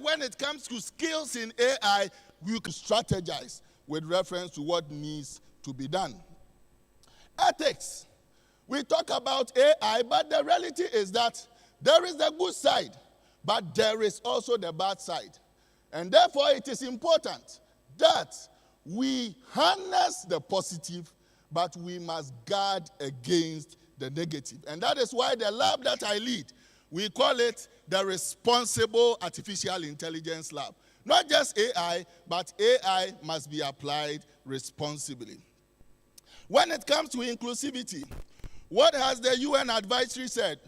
When it comes to skills in AI, you can strategize with reference to what needs to be done. Ethics. We talk about AI, but the reality is that there is the good side, but there is also the bad side. And therefore, it is important that we harness the positive, but we must guard against the negative. And that is why the lab that I lead, we call it the Responsible Artificial Intelligence Lab. Not just AI, but AI must be applied responsibly. When it comes to inclusivity, what has the UN advisory said?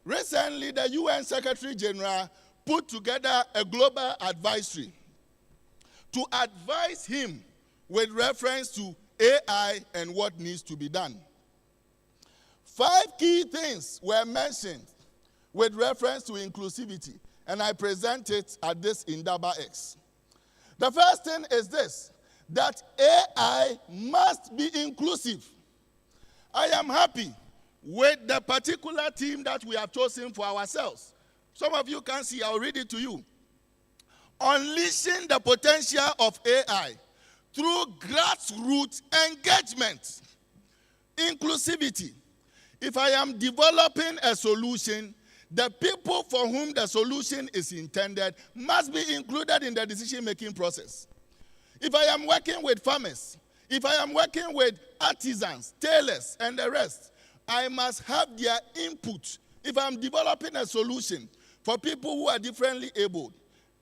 Recently, the UN Secretary General put together a global advisory to advise him with reference to AI and what needs to be done. 5 key things were mentioned with reference to inclusivity, and I present it at this IndabaX. The first thing is this, that AI must be inclusive. I am happy with the particular team that we have chosen for ourselves. Some of you can see, I'll read it to you. Unleashing the potential of AI through grassroots engagement. Inclusivity. If I am developing a solution, the people for whom the solution is intended must be included in the decision-making process. If I am working with farmers, if I am working with artisans, tailors, and the rest, I must have their input. If I'm developing a solution for people who are differently abled,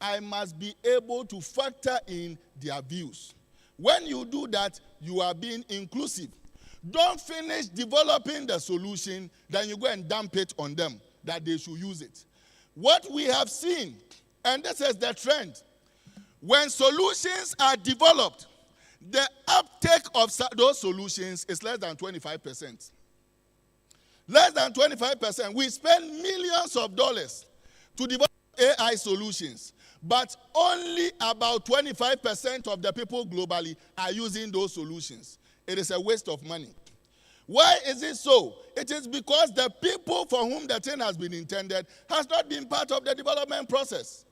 I must be able to factor in their views. When you do that, you are being inclusive. Don't finish developing the solution, then you go and dump it on them, that they should use it. What we have seen, and this is the trend, when solutions are developed, the uptake of those solutions is less than 25%. Less than 25%. We spend millions of dollars to develop AI solutions, but only about 25% of the people globally are using those solutions. It is a waste of money. Why is it so? It is because the people for whom the thing has been intended has not been part of the development process.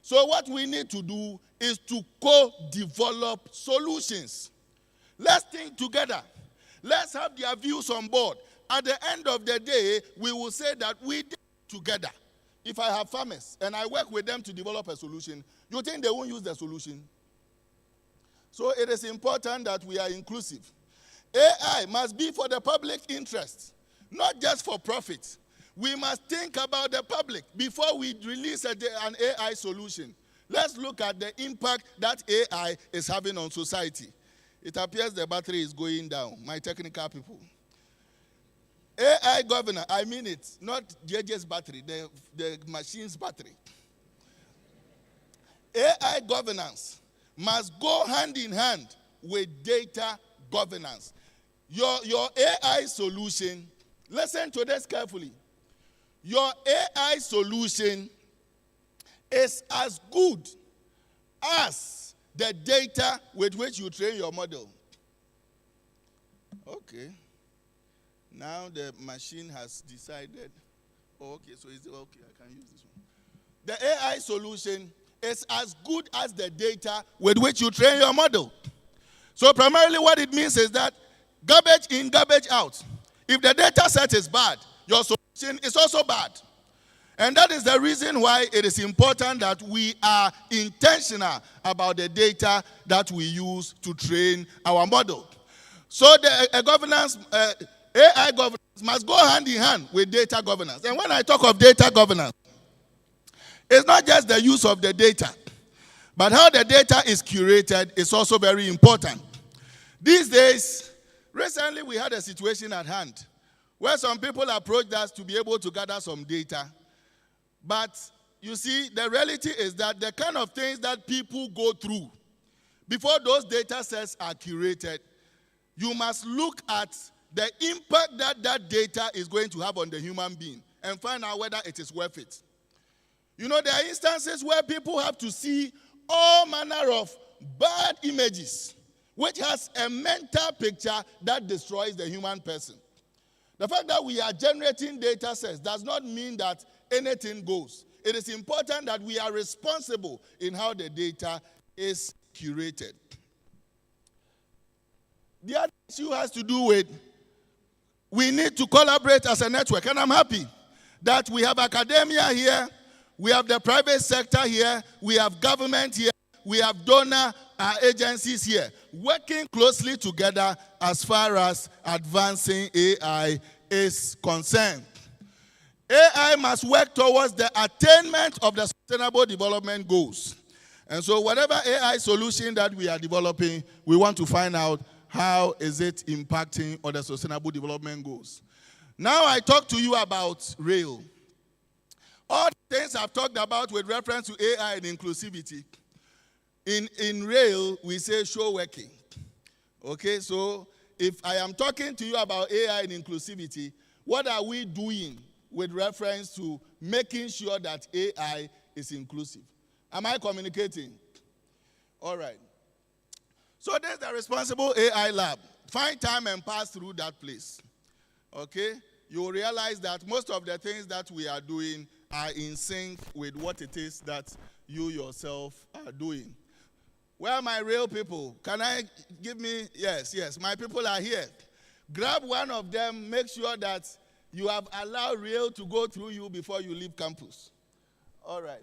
So what we need to do is to co-develop solutions. Let's think together. Let's have their views on board. At the end of the day, we will say that we did it together. If I have farmers and I work with them to develop a solution, you think they won't use the solution? So it is important that we are inclusive. AI must be for the public interest, not just for profit. We must think about the public before we release an AI solution. Let's look at the impact that AI is having on society. It appears the battery is going down, my technical people. AI governor, I mean it, not JJ's battery, the machine's battery. AI governance must go hand in hand with data governance. Your AI solution, listen to this carefully. Your AI solution is as good as the data with which you train your model. Okay. Now the machine has decided, okay, so is it okay? I can use this one. The AI solution is as good as the data with which you train your model. So primarily what it means is that garbage in, garbage out. If the data set is bad, your solution is also bad. And that is the reason why it is important that we are intentional about the data that we use to train our model. So the AI governance must go hand in hand with data governance. And when I talk of data governance, it's not just the use of the data, but how the data is curated is also very important. These days, recently we had a situation at hand where some people approached us to be able to gather some data. But you see, the reality is that the kind of things that people go through before those data sets are curated, you must look at the impact that that data is going to have on the human being and find out whether it is worth it. You know, there are instances where people have to see all manner of bad images, which has a mental picture that destroys the human person. The fact that we are generating data sets does not mean that anything goes. It is important that we are responsible in how the data is curated. The other issue has to do with we need to collaborate as a network. And I'm happy that we have academia here, we have the private sector here, we have government here, we have donor agencies here, working closely together as far as advancing AI is concerned. AI must work towards the attainment of the Sustainable Development Goals. And so whatever AI solution that we are developing, we want to find out how is it impacting on the Sustainable Development Goals. Now I talk to you about rail. All the things I've talked about with reference to AI and inclusivity. In rail, we say show working. Okay, so if I am talking to you about AI and inclusivity, what are we doing with reference to making sure that AI is inclusive? Am I communicating? All right. So there's the Responsible AI Lab. Find time and pass through that place. Okay? You will realize that most of the things that we are doing are in sync with what it is that you yourself are doing. Where are my real people? Can I give me? Yes, my people are here. Grab one of them, make sure that you have allowed real to go through you before you leave campus. All right.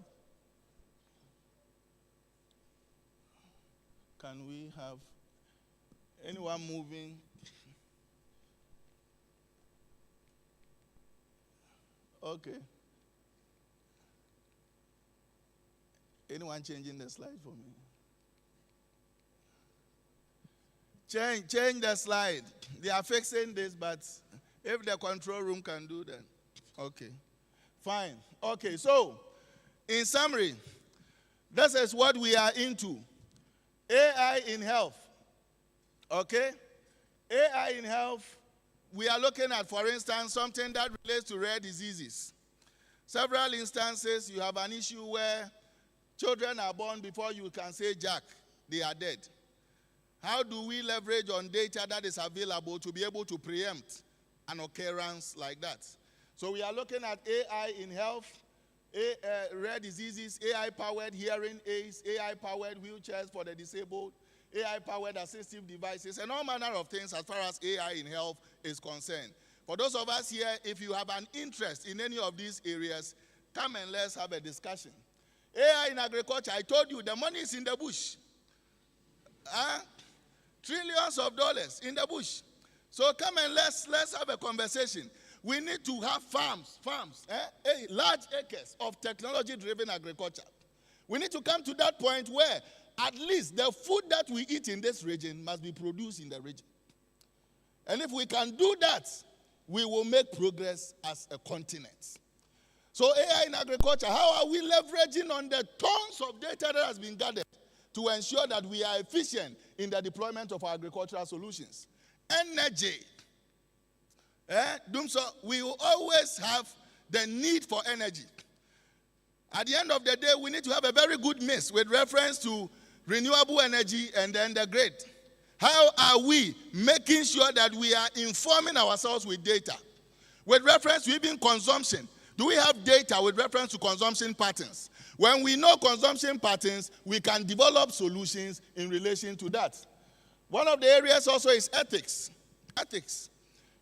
Can we have anyone moving? Okay. Anyone changing the slide for me? Change the slide. They are fixing this, but if the control room can do that. Okay. Fine. Okay, so in summary, this is what we are into. AI in health. Okay? AI in health, we are looking at, for instance, something that relates to rare diseases. Several instances, you have an issue where children are born before you can say Jack, they are dead. How do we leverage on data that is available to be able to preempt an occurrence like that? So we are looking at AI in health, rare diseases, AI-powered hearing aids, AI-powered wheelchairs for the disabled, AI-powered assistive devices, and all manner of things as far as AI in health is concerned. For those of us here, if you have an interest in any of these areas, come and let's have a discussion. AI in agriculture, I told you, the money is in the bush. Trillions of dollars in the bush. So come and let's have a conversation. We need to have farms, large acres of technology-driven agriculture. We need to come to that point where at least the food that we eat in this region must be produced in the region. And if we can do that, we will make progress as a continent. So AI in agriculture, how are we leveraging on the tons of data that has been gathered to ensure that we are efficient in the deployment of our agricultural solutions? Energy. So we will always have the need for energy. At the end of the day, we need to have a very good mix with reference to renewable energy and then the grid. How are we making sure that we are informing ourselves with data? With reference to even consumption, do we have data with reference to consumption patterns? When we know consumption patterns, we can develop solutions in relation to that. One of the areas also is ethics. Ethics.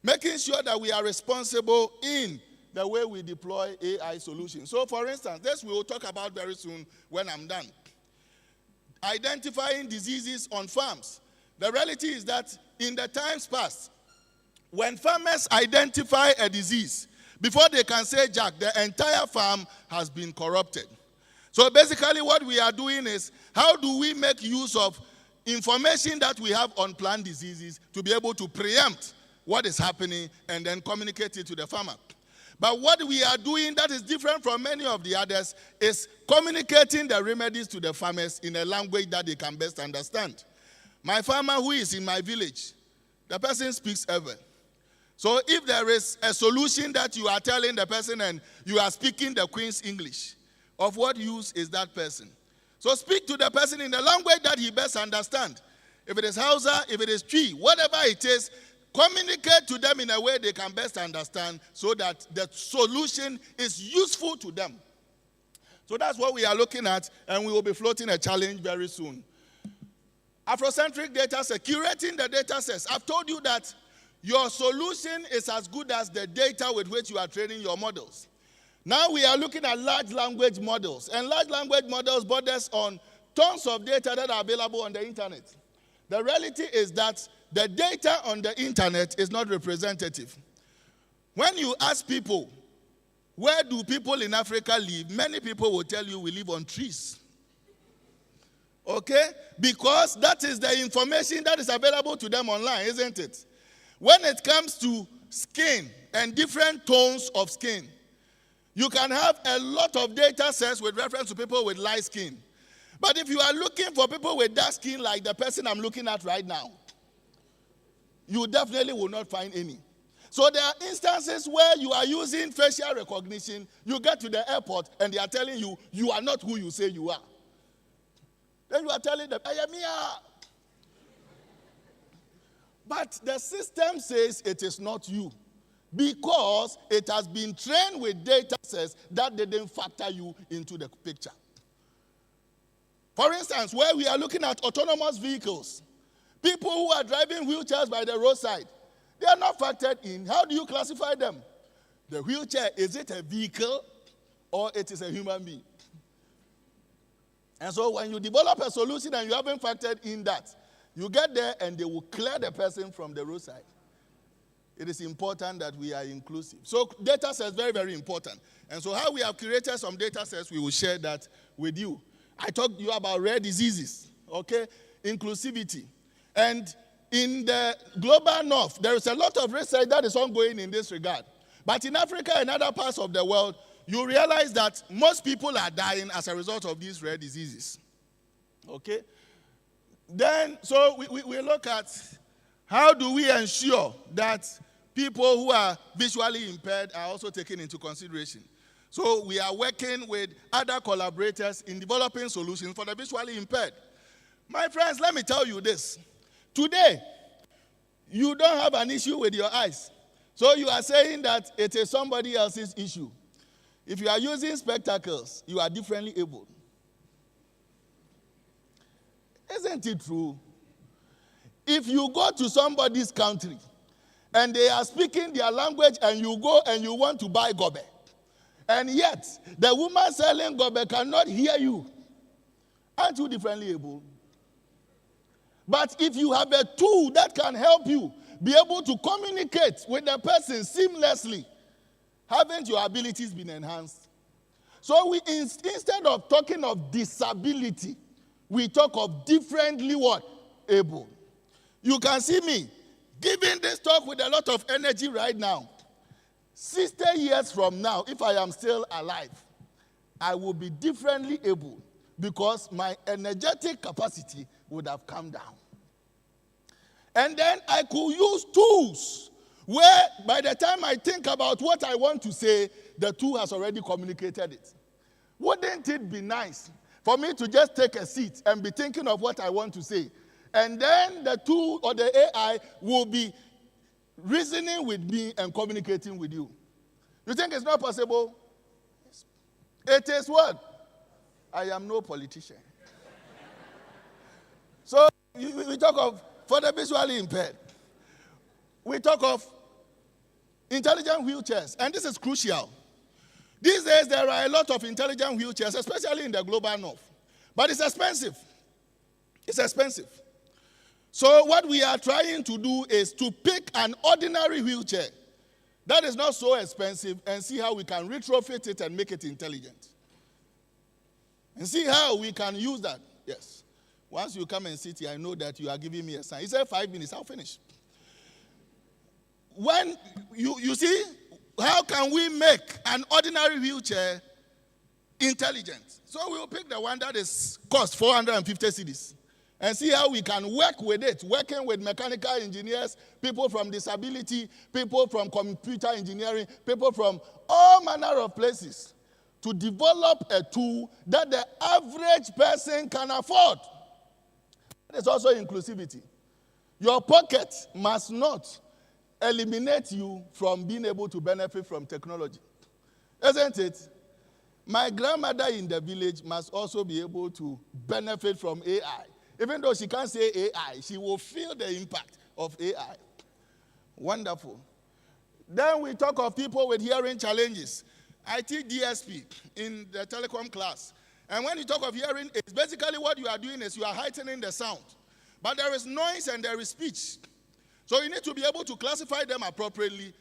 Making sure that we are responsible in the way we deploy AI solutions. So, for instance, this we will talk about very soon when I'm done. Identifying diseases on farms. The reality is that in the times past, when farmers identify a disease, before they can say Jack, the entire farm has been corrupted. So basically what we are doing is, how do we make use of information that we have on plant diseases to be able to preempt what is happening and then communicate it to the farmer? But what we are doing that is different from many of the others is communicating the remedies to the farmers in a language that they can best understand. My farmer who is in my village, the person speaks Ewe. So if there is a solution that you are telling the person and you are speaking the Queen's English, of what use is that person? So speak to the person in the language that he best understands. If it is Hausa, if it is Twi, whatever it is, Communicate to them in a way they can best understand so that the solution is useful to them. So that's what we are looking at, and we will be floating a challenge very soon. Afrocentric data set, curating the data sets. I've told you that your solution is as good as the data with which you are training your models. Now we are looking at large language models, and large language models borders on tons of data that are available on the internet. The reality is that the data on the internet is not representative. When you ask people, where do people in Africa live? Many people will tell you we live on trees. Okay? Because that is the information that is available to them online, isn't it? When it comes to skin and different tones of skin, you can have a lot of data sets with reference to people with light skin. But if you are looking for people with dark skin like the person I'm looking at right now, you definitely will not find any. So there are instances where you are using facial recognition, you get to the airport and they are telling you, you are not who you say you are. Then you are telling them, I am here. But the system says it is not you because it has been trained with data sets that didn't factor you into the picture. For instance, where we are looking at autonomous vehicles, people who are driving wheelchairs by the roadside, they are not factored in. How do you classify them? The wheelchair, is it a vehicle or it is a human being? And so when you develop a solution and you haven't factored in that, you get there and they will clear the person from the roadside. It is important that we are inclusive. So data sets, very, very important. And so how we have created some data sets, we will share that with you. I talked to you about rare diseases, okay? Inclusivity. And in the global north, there is a lot of research that is ongoing in this regard. But in Africa and other parts of the world, you realize that most people are dying as a result of these rare diseases. Okay? Then, so we look at how do we ensure that people who are visually impaired are also taken into consideration. So we are working with other collaborators in developing solutions for the visually impaired. My friends, let me tell you this. Today, you don't have an issue with your eyes. So you are saying that it is somebody else's issue. If you are using spectacles, you are differently abled. Isn't it true? If you go to somebody's country and they are speaking their language and you go and you want to buy gobe, and yet the woman selling gobe cannot hear you, aren't you differently able? But if you have a tool that can help you be able to communicate with the person seamlessly, haven't your abilities been enhanced? So we instead of talking of disability, we talk of differently what? Able. You can see me giving this talk with a lot of energy right now. 60 years from now, if I am still alive, I will be differently able because my energetic capacity would have come down. And then I could use tools where by the time I think about what I want to say, the tool has already communicated it. Wouldn't it be nice for me to just take a seat and be thinking of what I want to say? And then the tool or the AI will be reasoning with me and communicating with you. You think it's not possible? It is what? I am no politician. So we talk of, for the visually impaired, we talk of intelligent wheelchairs, and this is crucial. These days, there are a lot of intelligent wheelchairs, especially in the global north. But it's expensive. It's expensive. So what we are trying to do is to pick an ordinary wheelchair that is not so expensive and see how we can retrofit it and make it intelligent. And see how we can use that. Yes. Once you come and sit here, I know that you are giving me a sign. He said 5 minutes, I'll finish. When you see, how can we make an ordinary wheelchair intelligent? So we'll pick the one that is cost 450 cedis and see how we can work with it, working with mechanical engineers, people from disability, people from computer engineering, people from all manner of places to develop a tool that the average person can afford. There's also inclusivity. Your pocket must not eliminate you from being able to benefit from technology. Isn't it? My grandmother in the village must also be able to benefit from AI. Even though she can't say AI, she will feel the impact of AI. Wonderful. Then we talk of people with hearing challenges. I teach DSP in the telecom class. And when you talk of hearing, it's basically what you are doing is you are heightening the sound. But there is noise and there is speech. So you need to be able to classify them appropriately,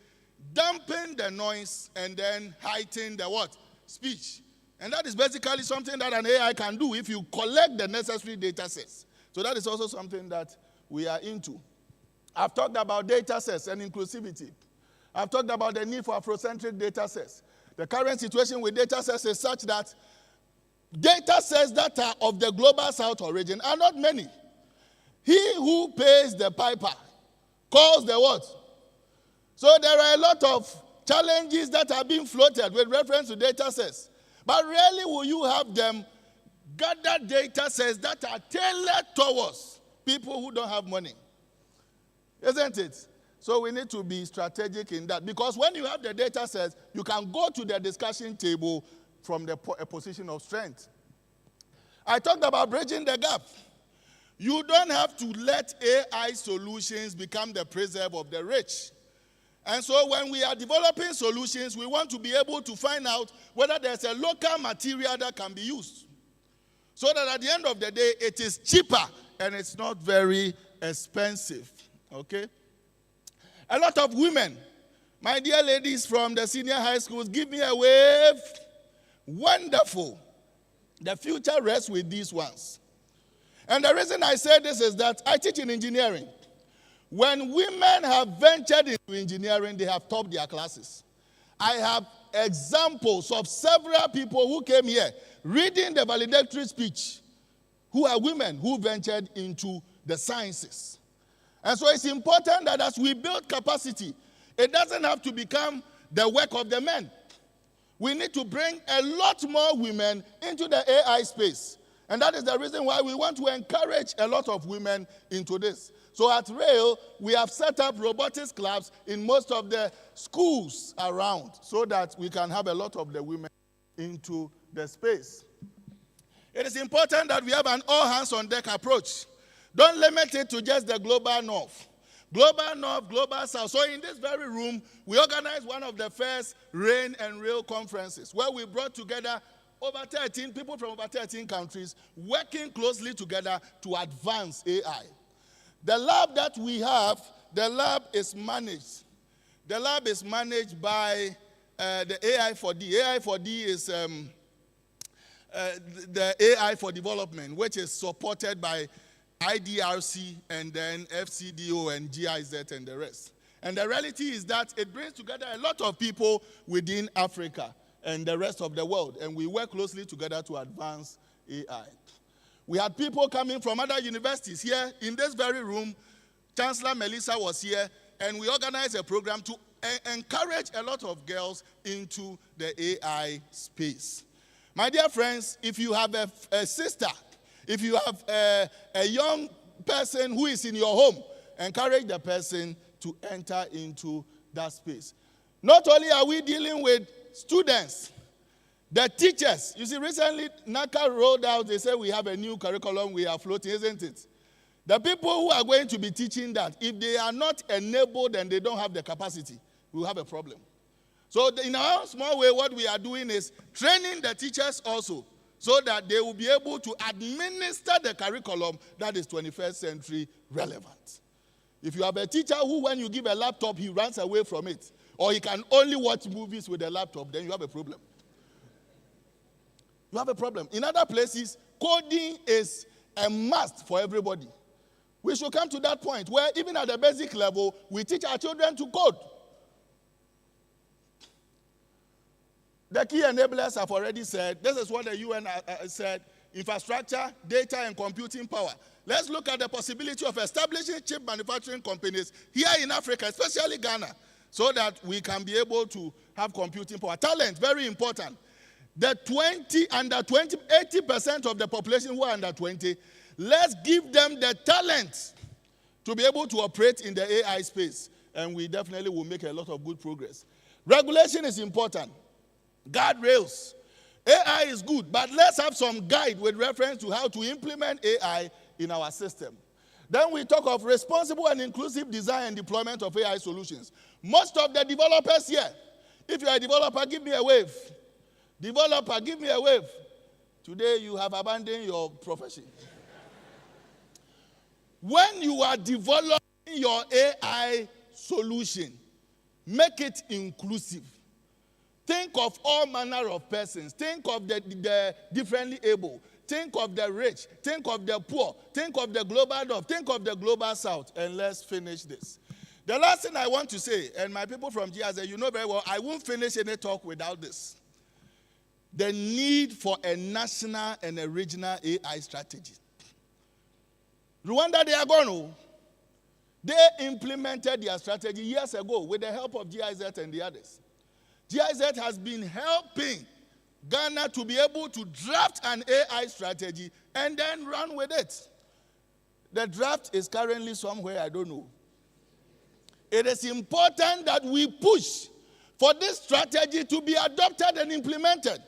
dampen the noise, and then heighten the what? Speech. And that is basically something that an AI can do if you collect the necessary data sets. So that is also something that we are into. I've talked about data sets and inclusivity. I've talked about the need for Afrocentric data sets. The current situation with data sets is such that data sets that are of the global south origin are not many. He who pays the piper calls the what? So there are a lot of challenges that are being floated with reference to data sets. But rarely will you have them gather data sets that are tailored towards people who don't have money. Isn't it? So we need to be strategic in that. Because when you have the data sets, you can go to the discussion table from a position of strength. I talked about bridging the gap. You don't have to let AI solutions become the preserve of the rich. And so when we are developing solutions, we want to be able to find out whether there's a local material that can be used. So that at the end of the day, it is cheaper and it's not very expensive. Okay? A lot of women, my dear ladies from the senior high schools, give me a wave. Wonderful. The future rests with these ones. And the reason I say this is that I teach in engineering. When women have ventured into engineering, they have topped their classes. I have examples of several people who came here reading the valedictory speech who are women who ventured into the sciences. And so it's important that as we build capacity, it doesn't have to become the work of the men. We need to bring a lot more women into the AI space. And that is the reason why we want to encourage a lot of women into this. So at Rail, we have set up robotics clubs in most of the schools around so that we can have a lot of the women into the space. It is important that we have an all-hands-on-deck approach. Don't limit it to just the global north. Global north, global south. So in this very room, we organized one of the first RAIN and Rail conferences where we brought together over 13 people from over 13 countries working closely together to advance AI. The lab that we have, the lab is managed. The lab is managed by the AI4D. AI4D is the AI for development, which is supported by IDRC and then FCDO and GIZ and the rest. And the reality is that it brings together a lot of people within Africa and the rest of the world. And we work closely together to advance AI. We had people coming from other universities here in this very room. Chancellor Melissa was here, and we organized a program to encourage a lot of girls into the AI space. My dear friends, if you have a sister, if you have a young person who is in your home, encourage the person to enter into that space. Not only are we dealing with students, the teachers. You see, recently, NACA rolled out, they say we have a new curriculum we are floating, isn't it? The people who are going to be teaching that, if they are not enabled and they don't have the capacity, we will have a problem. So in our small way, what we are doing is training the teachers also so that they will be able to administer the curriculum that is 21st century relevant. If you have a teacher who, when you give a laptop, he runs away from it, or he can only watch movies with a laptop, then you have a problem. You have a problem. In other places, coding is a must for everybody. We should come to that point where even at the basic level, we teach our children to code. The key enablers have already said, this is what the UN said, infrastructure, data, and computing power. Let's look at the possibility of establishing chip manufacturing companies here in Africa, especially Ghana, so that we can be able to have computing power. Talent, very important. The 80% of the population who are under 20, let's give them the talent to be able to operate in the AI space. and we definitely will make a lot of good progress. Regulation is important. Guardrails. AI is good, but let's have some guide with reference to how to implement AI in our system. Then we talk of responsible and inclusive design and deployment of AI solutions. Most of the developers here, if you are a developer, give me a wave. Developer, give me a wave. Today you have abandoned your profession. When you are developing your AI solution, make it inclusive. Think of all manner of persons. Think of the differently able. Think of the rich. Think of the poor. Think of the global north. Think of the global south. And let's finish this. The last thing I want to say, and my people from GIZ, you know very well, I won't finish any talk without this. The need for a national and a regional AI strategy. Rwanda, they are gone. They implemented their strategy years ago with the help of GIZ and the others. GIZ has been helping Ghana to be able to draft an AI strategy and then run with it. The draft is currently somewhere, I don't know. It is important that we push for this strategy to be adopted and implemented.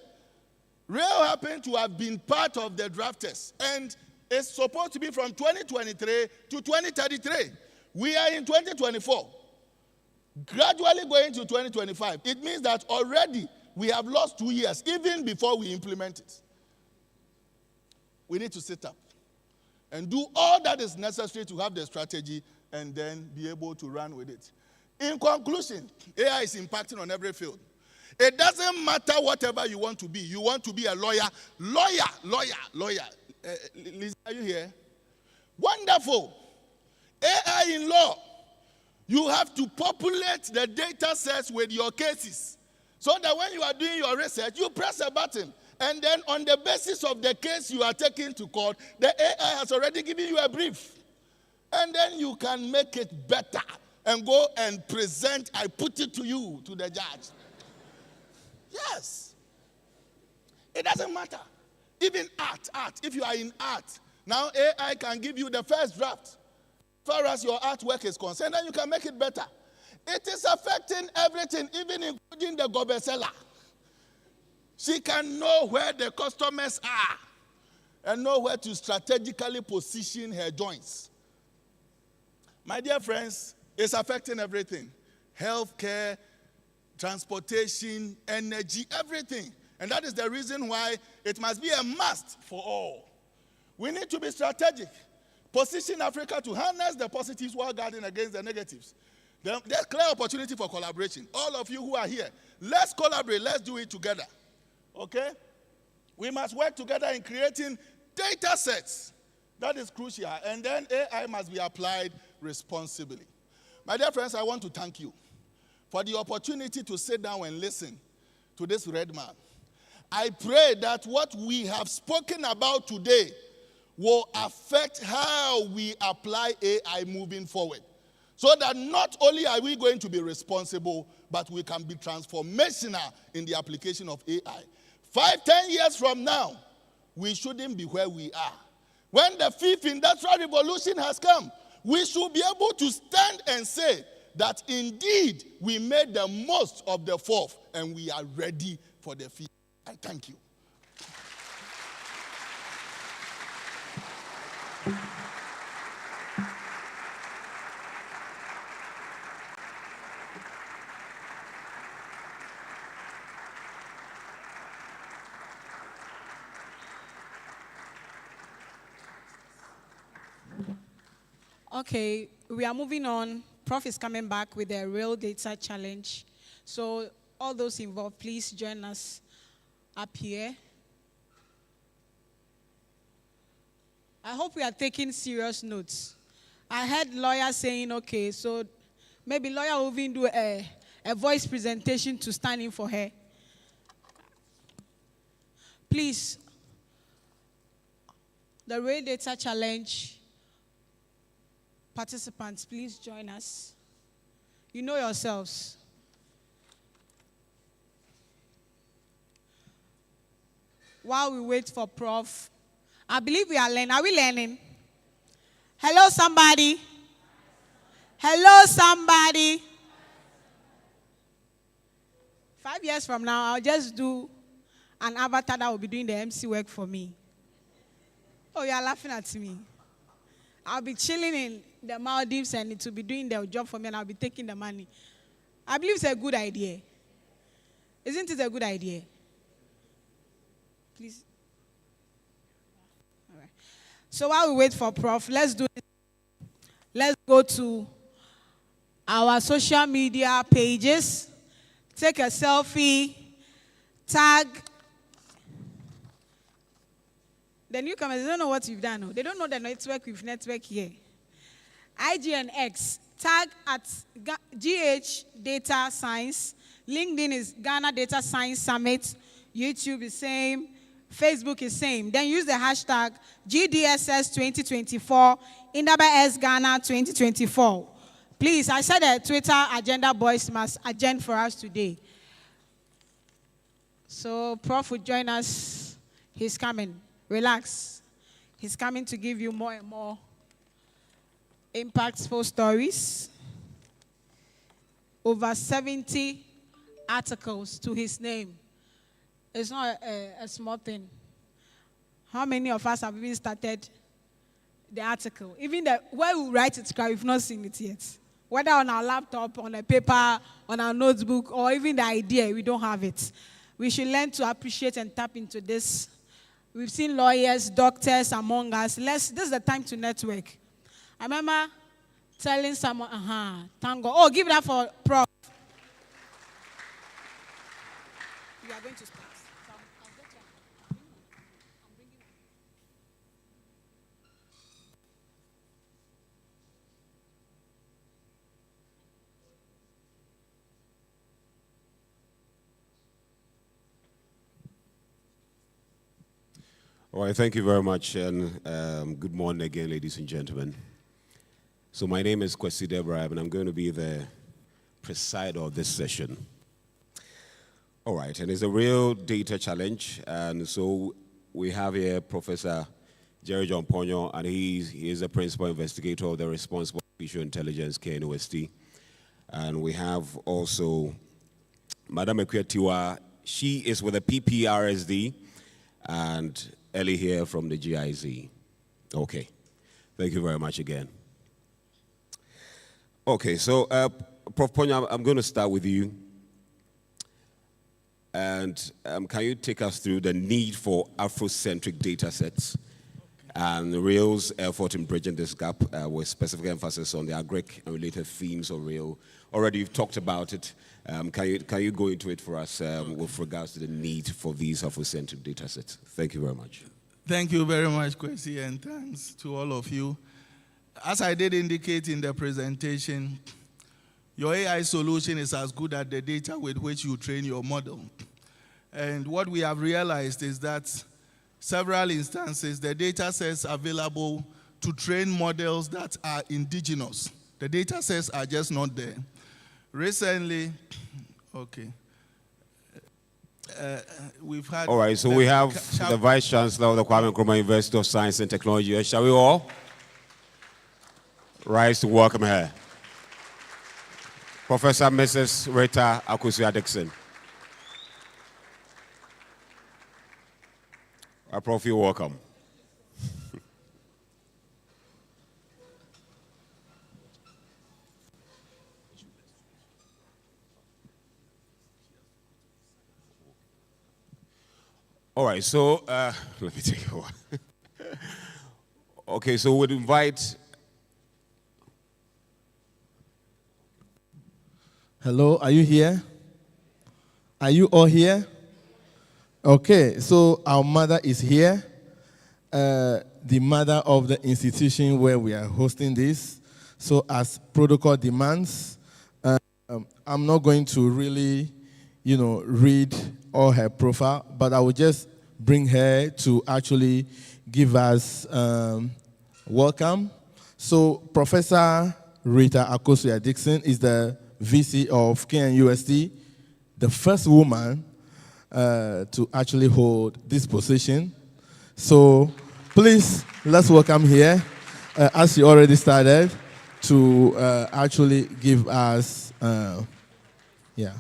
Rail happened to have been part of the drafters, and it's supposed to be from 2023 to 2033. We are in 2024. Gradually going to 2025. It means that already we have lost 2 years, even before we implement it. We need to sit up and do all that is necessary to have the strategy and then be able to run with it. In conclusion, AI is impacting on every field. It doesn't matter whatever you want to be. You want to be a lawyer. Lisa, are you here? Wonderful. AI in law. You have to populate the data sets with your cases so that when you are doing your research, you press a button. And then on the basis of the case you are taking to court, the AI has already given you a brief. And then you can make it better and go and present, I put it to you, to the judge. Yes. It doesn't matter. Even art. If you are in art, now AI can give you the first draft. As far as your artwork is concerned, then you can make it better. It is affecting everything, even including the gobe seller. She can know where the customers are and know where to strategically position her joints. My dear friends, it's affecting everything. Healthcare, transportation, energy, everything. And that is the reason why it must be a must for all. We need to be strategic. Position Africa to harness the positives while guarding against the negatives. There's clear opportunity for collaboration. All of you who are here, let's collaborate. Let's do it together. Okay? We must work together in creating data sets. That is crucial. And then AI must be applied responsibly. My dear friends, I want to thank you for the opportunity to sit down and listen to this red man. I pray that what we have spoken about today will affect how we apply AI moving forward. So that not only are we going to be responsible, but we can be transformational in the application of AI. 5-10 years from now, we shouldn't be where we are. When the fifth industrial revolution has come, we should be able to stand and say that indeed we made the most of the fourth and we are ready for the fifth. I thank you. Okay, we are moving on. Prof is coming back with a real data challenge. So all those involved, please join us up here. I hope we are taking serious notes. I heard lawyer saying, okay, so maybe lawyer will even do a voice presentation to stand in for her. Please, the real data challenge. Participants, please join us. You know yourselves. While we wait for Prof, I believe we are learning. Are we learning? Hello, somebody. Hello, somebody. 5 years from now, I'll just do an avatar that will be doing the MC work for me. Oh, you're laughing at me. I'll be chilling in the Maldives and it will be doing the job for me and I'll be taking the money. I believe it's a good idea. Isn't it a good idea? Please. All right. So while we wait for Prof, let's do this. Let's go to our social media pages. Take a selfie. Tag. The newcomers, they don't know what you've done. No. They don't know the network we've network here. IG and X. Tag at GH Data Science. LinkedIn is Ghana Data Science Summit. YouTube is same. Facebook is same. Then use the hashtag GDSS 2024, IndabaX Ghana 2024. Please, I said the Twitter agenda boys must agenda for us today. So Prof will join us. He's coming. Relax. He's coming to give you more and more impactful stories. Over 70 articles to his name. It's not a small thing. How many of us have even started the article? Even where we write it, we've not seen it yet. Whether on our laptop, on a paper, on our notebook, or even the idea, we don't have it. We should learn to appreciate and tap into this. We've seen lawyers, doctors among us. This is the time to network. I remember telling someone, thank God. Oh, give it up for Prof. You are going to start. All right, thank you very much, and good morning again, ladies and gentlemen. So my name is Kwesi Deborah, and I'm going to be the presider of this session. All right, and it's a real data challenge, and so we have here Professor Jerry John Ponyo, and he is the principal investigator of the Responsible Artificial Intelligence KNUST. And we have also Madam Ekwetiwa. She is with the PPRSD, and Ellie here from the GIZ. Okay, thank you very much again. Okay, so Prof. Ponyo, I'm going to start with you. And can you take us through the need for Afrocentric data sets and RAIL's effort in bridging this gap with specific emphasis on the agric and related themes of RAIL? Already you've talked about it. Can you go into it for us with regards to the need for these Afrocentric data sets? Thank you very much. Thank you very much, Kwesi, and thanks to all of you. As I did indicate in the presentation, your AI solution is as good as the data with which you train your model. And what we have realized is that several instances, the data sets available to train models that are indigenous. The data sets are just not there. Recently, okay. We've had... All right, so we have the Vice Chancellor of the Kwame Nkrumah University of Science and Technology. Shall we all rise to welcome her? Professor Mrs. Rita Akosua-Dixon. Prof, you're welcome. All right, so let me take over. Okay, so we'd invite... Hello, are you here? Are you all here? Okay, so our mother is here, the mother of the institution where we are hosting this. So as protocol demands, I'm not going to really, read all her profile, but I will just bring her to actually give us welcome. So Professor Rita Akosua-Dixon is the VC of KNUST, the first woman to actually hold this position. So please, let's welcome here, as she already started, to actually give us, yeah.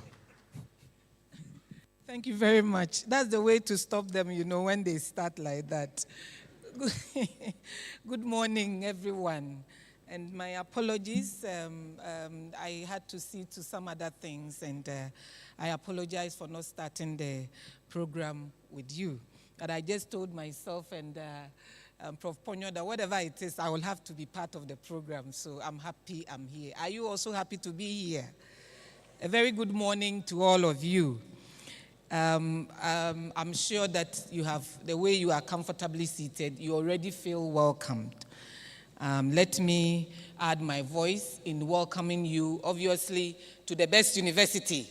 Thank you very much. That's the way to stop them, when they start like that. Good morning, everyone. And my apologies. I had to see to some other things, and I apologize for not starting the program with you. But I just told myself and Prof. Ponyo that whatever it is, I will have to be part of the program. So I'm happy I'm here. Are you also happy to be here? A very good morning to all of you. I'm sure that you have, the way you are comfortably seated, you already feel welcomed. Let me add my voice in welcoming you, obviously, to the best university.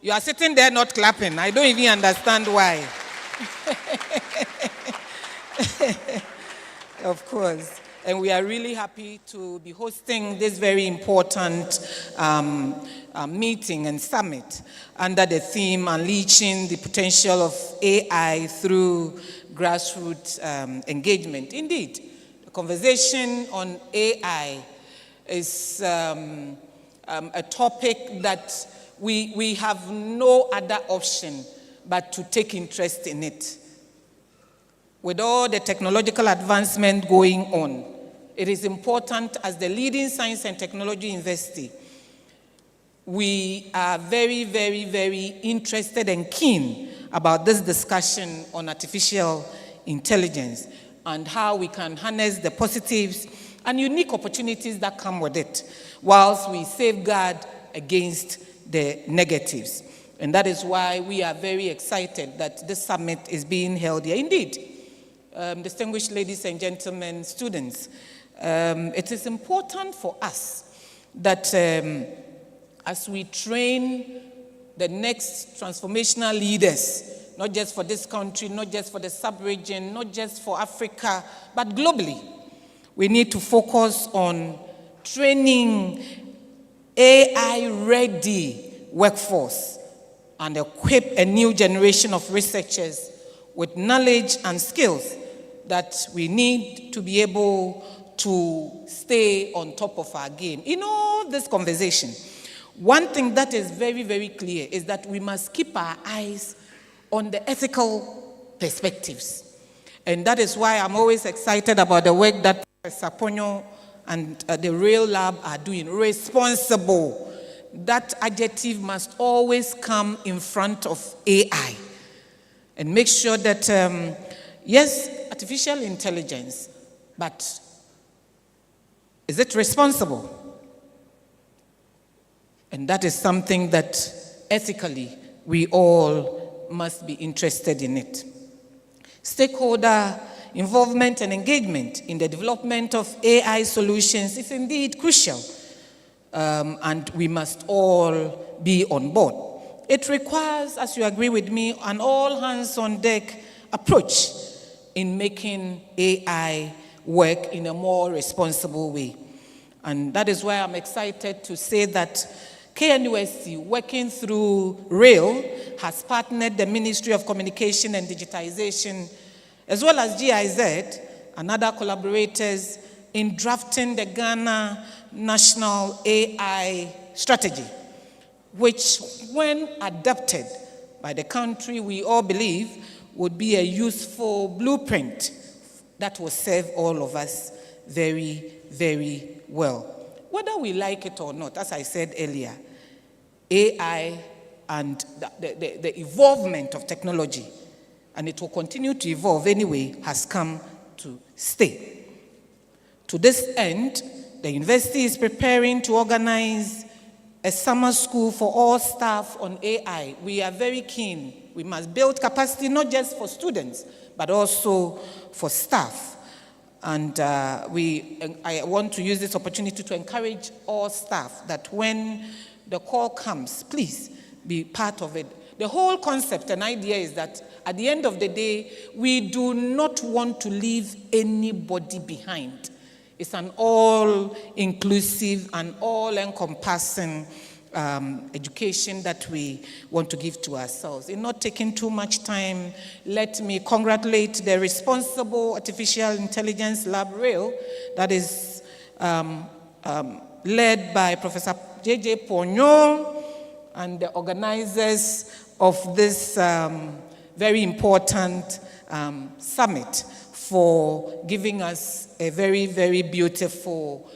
You are sitting there not clapping. I don't even understand why. Of course. And we are really happy to be hosting this very important meeting and summit under the theme Unleashing the Potential of AI through Grassroots Engagement. Indeed, the conversation on AI is a topic that we have no other option but to take interest in it. With all the technological advancement going on, it is important as the leading science and technology university, we are very, very, very interested and keen about this discussion on artificial intelligence and how we can harness the positives and unique opportunities that come with it, whilst we safeguard against the negatives. And that is why we are very excited that this summit is being held here. Indeed, distinguished ladies and gentlemen, students, it is important for us that as we train the next transformational leaders, not just for this country, not just for the sub-region, not just for Africa, but globally, we need to focus on training AI-ready workforce and equip a new generation of researchers with knowledge and skills that we need to be able to stay on top of our game. In all this conversation, one thing that is very, very clear is that we must keep our eyes on the ethical perspectives. And that is why I'm always excited about the work that Professor Ponyo and the Rail Lab are doing. Responsible. That adjective must always come in front of AI. And make sure that, yes, artificial intelligence, but is it responsible? And that is something that ethically we all must be interested in it. Stakeholder involvement and engagement in the development of AI solutions is indeed crucial, and we must all be on board. It requires, as you agree with me, an all-hands-on-deck approach in making AI work in a more responsible way. And that is why I'm excited to say that KNUST, working through RAIL, has partnered the Ministry of Communication and Digitization, as well as GIZ and other collaborators in drafting the Ghana National AI Strategy, which, when adopted by the country, we all believe would be a useful blueprint that will serve all of us very, very well. Whether we like it or not, as I said earlier, AI and the evolvement of technology, and it will continue to evolve anyway, has come to stay. To this end, the university is preparing to organize a summer school for all staff on AI. We are very keen. We must build capacity not just for students, but also for staff. And I want to use this opportunity to encourage all staff that when the call comes, please be part of it. The whole concept and idea is that at the end of the day, we do not want to leave anybody behind. It's an all-inclusive and all-encompassing education that we want to give to ourselves. In not taking too much time, let me congratulate the responsible artificial intelligence lab RAIL that is led by Professor J.J. Ponyo and the organizers of this very important summit for giving us a very, very beautiful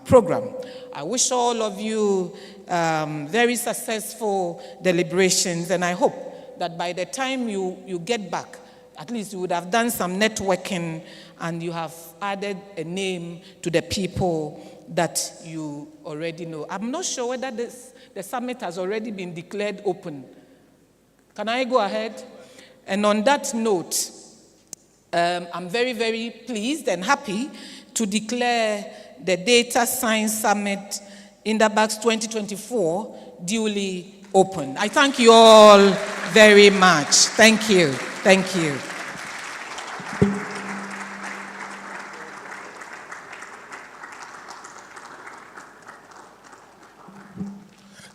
program. I wish all of you very successful deliberations, and I hope that by the time you get back, at least you would have done some networking and you have added a name to the people that you already know. I'm not sure whether the summit has already been declared open. Can I go ahead? And on that note, I'm very, very pleased and happy to declare the Data Science Summit IndabaX 2024 duly open. I thank you all very much. Thank you. Thank you.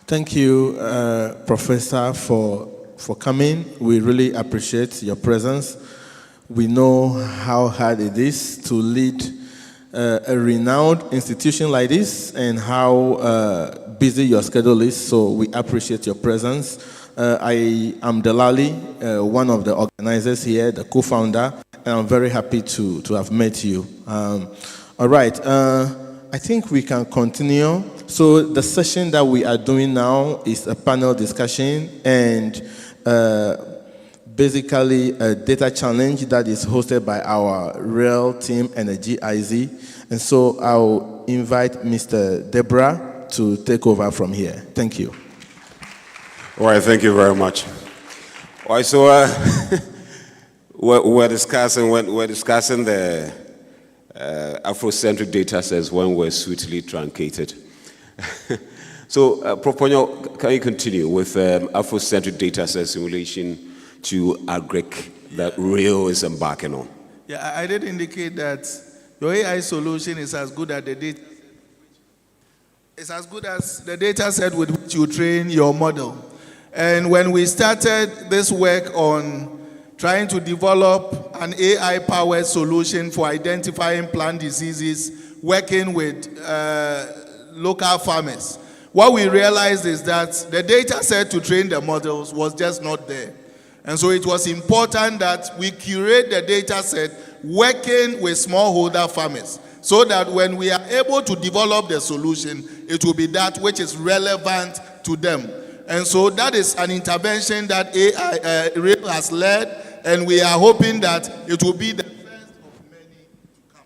Thank you, Professor, for coming. We really appreciate your presence. We know how hard it is to lead a renowned institution like this and how busy your schedule is, so we appreciate your presence. I am Delali, one of the organizers here, the co-founder, and I'm very happy to have met you. All right, I think we can continue. So the session that we are doing now is a panel discussion and basically a data challenge that is hosted by our real team and the GIZ. And so I'll invite Mr. Deborah to take over from here. Thank you. All right, thank you very much. All right, so we're discussing the Afrocentric data sets when we're sweetly truncated. So, Proponyo, can you continue with Afrocentric data sets in relation to agric that REAL is embarking on? Yeah, I did indicate that your AI solution is as good as the data. It's as good as the data set with which you train your model. And when we started this work on trying to develop an AI-powered solution for identifying plant diseases, working with local farmers, what we realized is that the data set to train the models was just not there. And so it was important that we curate the data set working with smallholder farmers so that when we are able to develop the solution, it will be that which is relevant to them. And so that is an intervention that AI REAL has led, and we are hoping that it will be the first of many to come.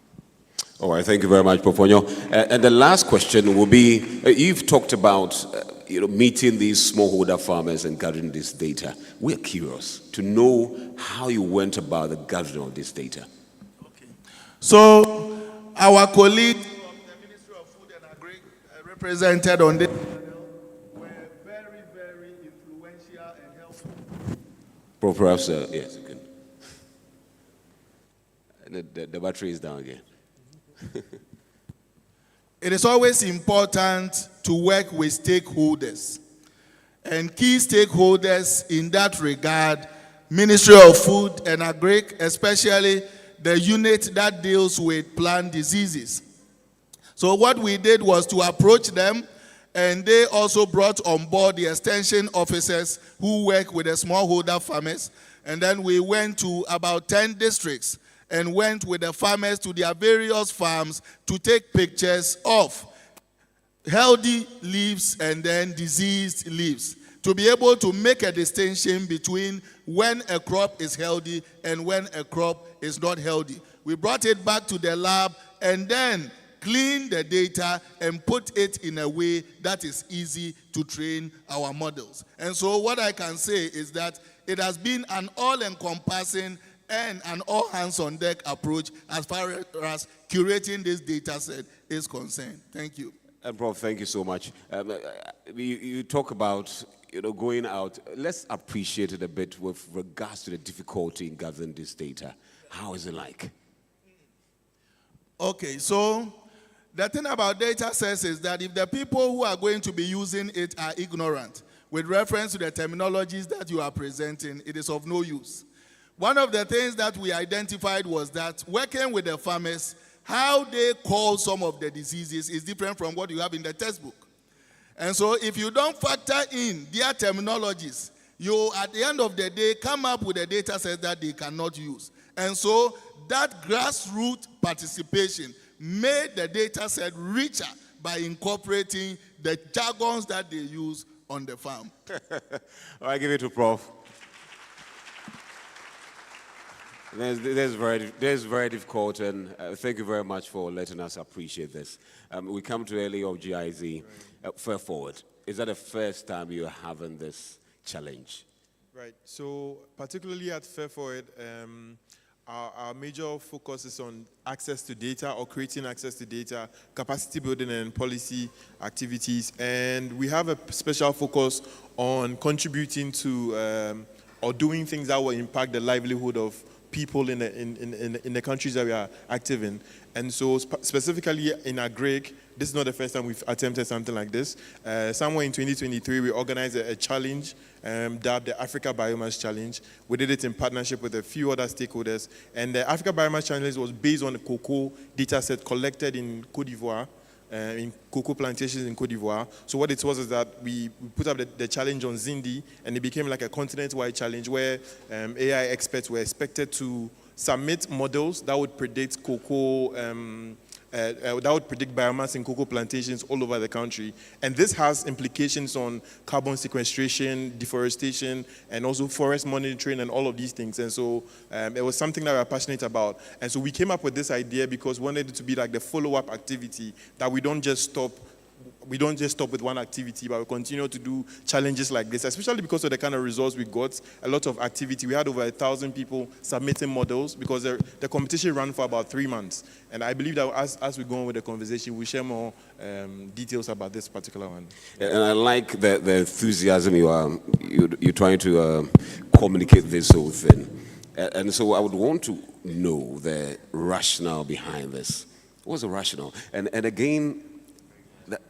All right, thank you very much, Proponyo. And the last question will be, you've talked about meeting these smallholder farmers and gathering this data. We're curious to know how you went about the gathering of this data. Okay. So our colleagues from the Ministry of Food and Agri represented on this were very, very influential and helpful. Perhaps, yes, you can. The battery is down again. It is always important to work with stakeholders. And key stakeholders in that regard, Ministry of Food and Agri, especially the unit that deals with plant diseases. So what we did was to approach them, and they also brought on board the extension officers who work with the smallholder farmers. And then we went to about 10 districts and went with the farmers to their various farms to take pictures of healthy leaves and then diseased leaves, to be able to make a distinction between when a crop is healthy and when a crop is not healthy. We brought it back to the lab and then cleaned the data and put it in a way that is easy to train our models. And so what I can say is that it has been an all-encompassing and an all-hands-on-deck approach as far as curating this data set is concerned. Thank you. And Prof, thank you so much. You talk about going out. Let's appreciate it a bit with regards to the difficulty in gathering this data. How is it like? Okay, so the thing about data sets is that if the people who are going to be using it are ignorant with reference to the terminologies that you are presenting, it is of no use. One of the things that we identified was that working with the farmers, how they call some of the diseases is different from what you have in the textbook. And so if you don't factor in their terminologies, you, at the end of the day, come up with a data set that they cannot use. And so that grassroots participation made the data set richer by incorporating the jargons that they use on the farm. I give it to Prof. There's very difficult, and thank you very much for letting us appreciate this. We come to LA of GIZ, Fair Forward. Is that the first time you're having this challenge? Right. So particularly at Fair Forward, our major focus is on access to data or creating access to data, capacity building and policy activities. And we have a special focus on contributing to or doing things that will impact the livelihood of people in the countries that we are active in. And so specifically in Agric, this is not the first time we've attempted something like this. Somewhere in 2023, we organized a challenge dubbed the Africa Biomass Challenge. We did it in partnership with a few other stakeholders. And the Africa Biomass Challenge was based on the cocoa data set collected in Côte d'Ivoire, in cocoa plantations in Côte d'Ivoire. So what it was is that we put up the challenge on Zindi, and it became like a continent-wide challenge where AI experts were expected to submit models that would predict cocoa, that would predict biomass in cocoa plantations all over the country. And this has implications on carbon sequestration, deforestation, and also forest monitoring and all of these things. And so it was something that we are passionate about. And so we came up with this idea because we wanted it to be like the follow-up activity, that we don't just stop with one activity, but we continue to do challenges like this, especially because of the kind of results we got, a lot of activity. We had over 1,000 people submitting models because the competition ran for about 3 months. And I believe that as we go on with the conversation, we'll share more details about this particular one. And I like the enthusiasm you're trying to communicate this whole thing. And so I would want to know the rationale behind this. What's the rationale? And again,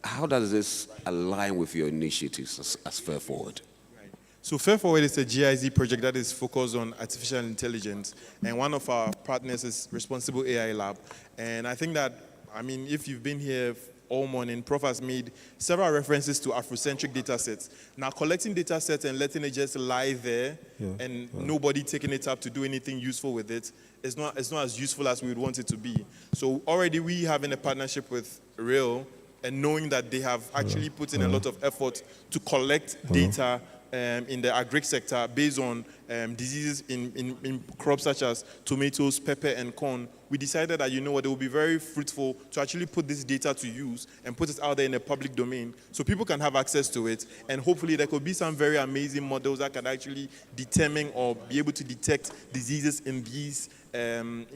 how does this align with your initiatives as Fair Forward? Right. So Fair Forward is a GIZ project that is focused on artificial intelligence, and one of our partners is Responsible AI Lab. And I think that, I mean, if you've been here all morning, Prof has made several references to Afrocentric data sets. Now, collecting data sets and letting it just lie there and nobody taking it up to do anything useful with it is not as useful as we would want it to be. So already we have in a partnership with Real, and knowing that they have actually put in a lot of effort to collect data in the agric sector based on diseases in crops such as tomatoes, pepper, and corn, we decided that, you know what, it would be very fruitful to actually put this data to use and put it out there in the public domain so people can have access to it. And hopefully there could be some very amazing models that can actually determine or be able to detect diseases in these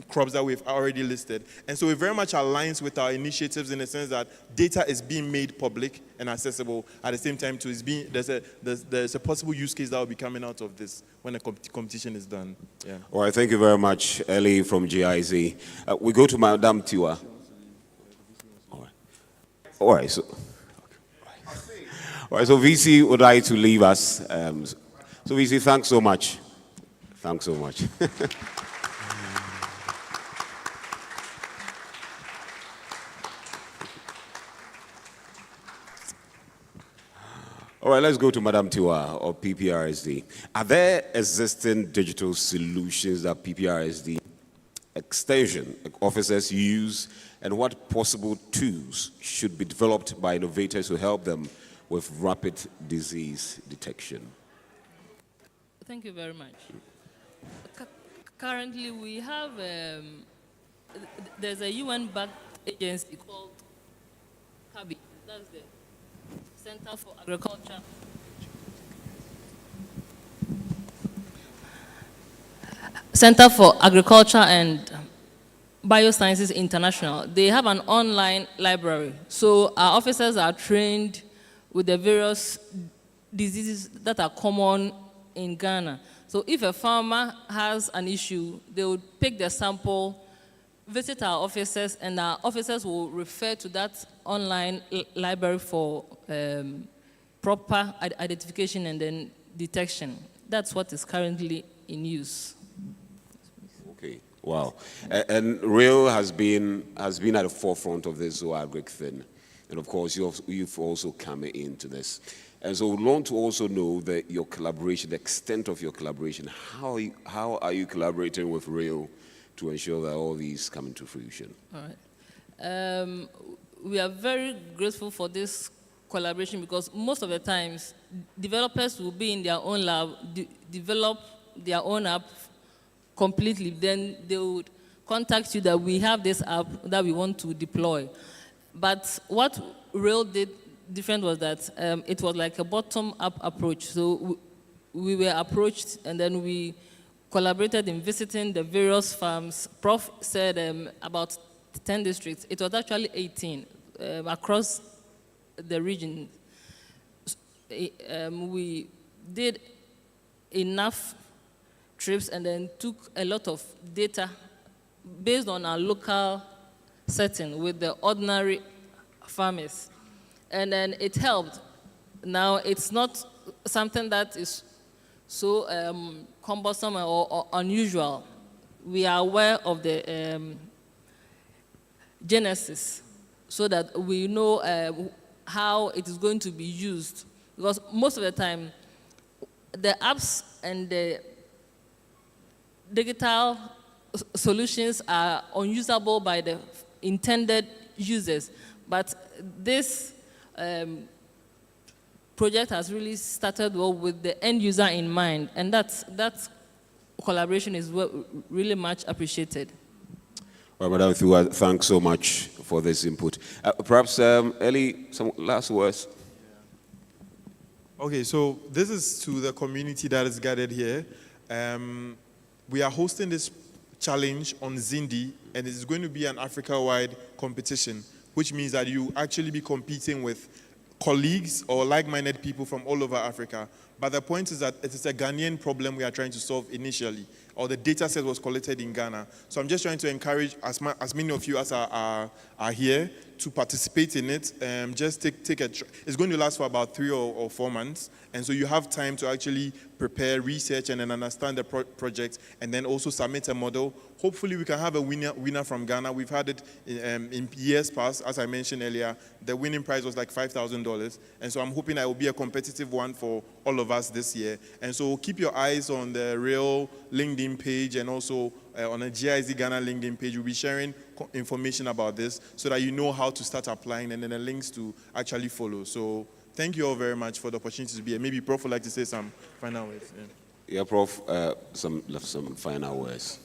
crops that we've already listed. And so it very much aligns with our initiatives in the sense that data is being made public and accessible. At the same time, there's a possible use case that will be coming out of this when the competition is done. Yeah. All right, thank you very much, Ellie from GIZ. We go to Madame Tiwa. All right, so VC would like to leave us. So VC, thanks so much. Thanks so much. All right, let's go to Madame Tiwa of PPRSD. Are there existing digital solutions that PPRSD extension officers use, and what possible tools should be developed by innovators to help them with rapid disease detection? Thank you very much. Currently, we have, there's a UN-backed agency called CABI, that's the Center for Agriculture. Center for Agriculture and Biosciences International. They have an online library. So our officers are trained with the various diseases that are common in Ghana. So if a farmer has an issue, they would pick the sample, visit our officers, and our officers will refer to that online library for proper identification and then detection. That's what is currently in use. Okay. Wow. And Rail has been at the forefront of this agric thing. And of course, you've also come into this. And so we'd want to also know that your collaboration, the extent of your collaboration. How are you collaborating with Rail to ensure that all these come into fruition? All right. We are very grateful for this collaboration because most of the times, developers will be in their own lab, develop their own app completely. Then they would contact you that we have this app that we want to deploy. But what Rail did different was that it was like a bottom-up approach. So we were approached, and then we collaborated in visiting the various farms. Prof said about 10 districts. It was actually 18 across the region. We did enough trips and then took a lot of data based on our local setting with the ordinary farmers. And then it helped. Now, it's not something that is so cumbersome or unusual. We are aware of the genesis so that we know how it is going to be used. Because most of the time, the apps and the digital solutions are unusable by the intended users. But this project has really started well with the end user in mind, and that collaboration is really much appreciated. Well, Madam Thua, thanks so much for this input. Perhaps, Ellie, some last words? Okay, so this is to the community that is gathered here. We are hosting this challenge on Zindi, and it's going to be an Africa-wide competition, which means that you actually be competing with colleagues or like-minded people from all over Africa. But the point is that it is a Ghanaian problem we are trying to solve initially, or the data set was collected in Ghana. So I'm just trying to encourage as many of you as are here to participate in it. Just take it's going to last for about 3 or 4 months. And so you have time to actually prepare, research, and then understand the project, and then also submit a model. Hopefully we can have a winner from Ghana. We've had it in years past, as I mentioned earlier. The winning prize was like $5,000. And so I'm hoping it will be a competitive one for all of us this year. And so keep your eyes on the Rail LinkedIn page, and also on a GIZ Ghana LinkedIn page. We'll be sharing information about this so that you know how to start applying, and then the links to actually follow. So thank you all very much for the opportunity to be here. Maybe Prof would like to say some final words. Yeah, Prof, some final words.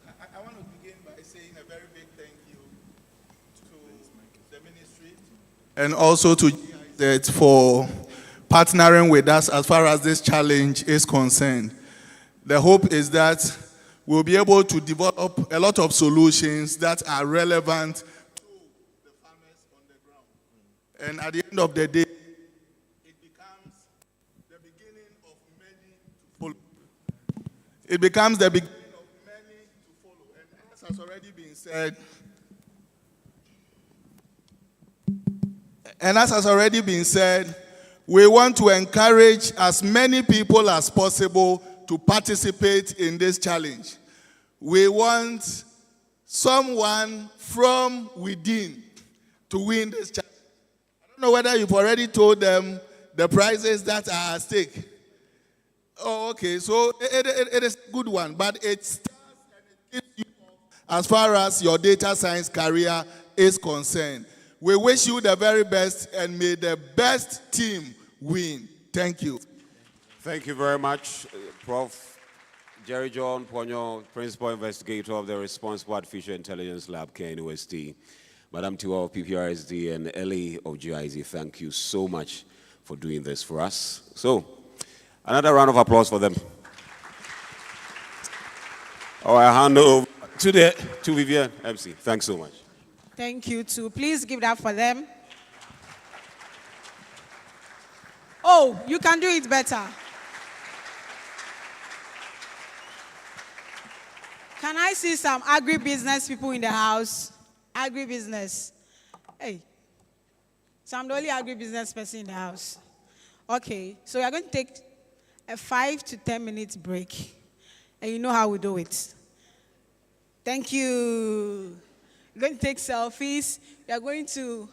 I want to begin by saying a very big thank you to the ministry and also to GIZ for partnering with us as far as this challenge is concerned. The hope is that we'll be able to develop a lot of solutions that are relevant to the farmers on the ground. And at the end of the day, it becomes the beginning of many to follow. It becomes the beginning of many to follow. And as has already been said, we want to encourage as many people as possible to participate in this challenge. We want someone from within to win this challenge. I don't know whether you've already told them the prizes that are at stake. Oh, okay, so it is a good one, but it starts and it gives you as far as your data science career is concerned. We wish you the very best, and may the best team win. Thank you. Thank you very much, Prof. Jerry John Ponyo, Principal Investigator of the Responsible Artificial Intelligence Lab, KNUST, Madam Tiwa of PPRSD, and Ellie of GIZ. Thank you so much for doing this for us. So, another round of applause for them. All right, I hand over to Vivian MC. Thanks so much. Thank you, too. Please give that for them. Oh, you can do it better. Can I see some agribusiness people in the house? Agribusiness. Hey. So I'm the only agribusiness person in the house. Okay, so we are going to take a 5 to 10 minute break. and you know how we do it. Thank you. We're going to take selfies. We are going to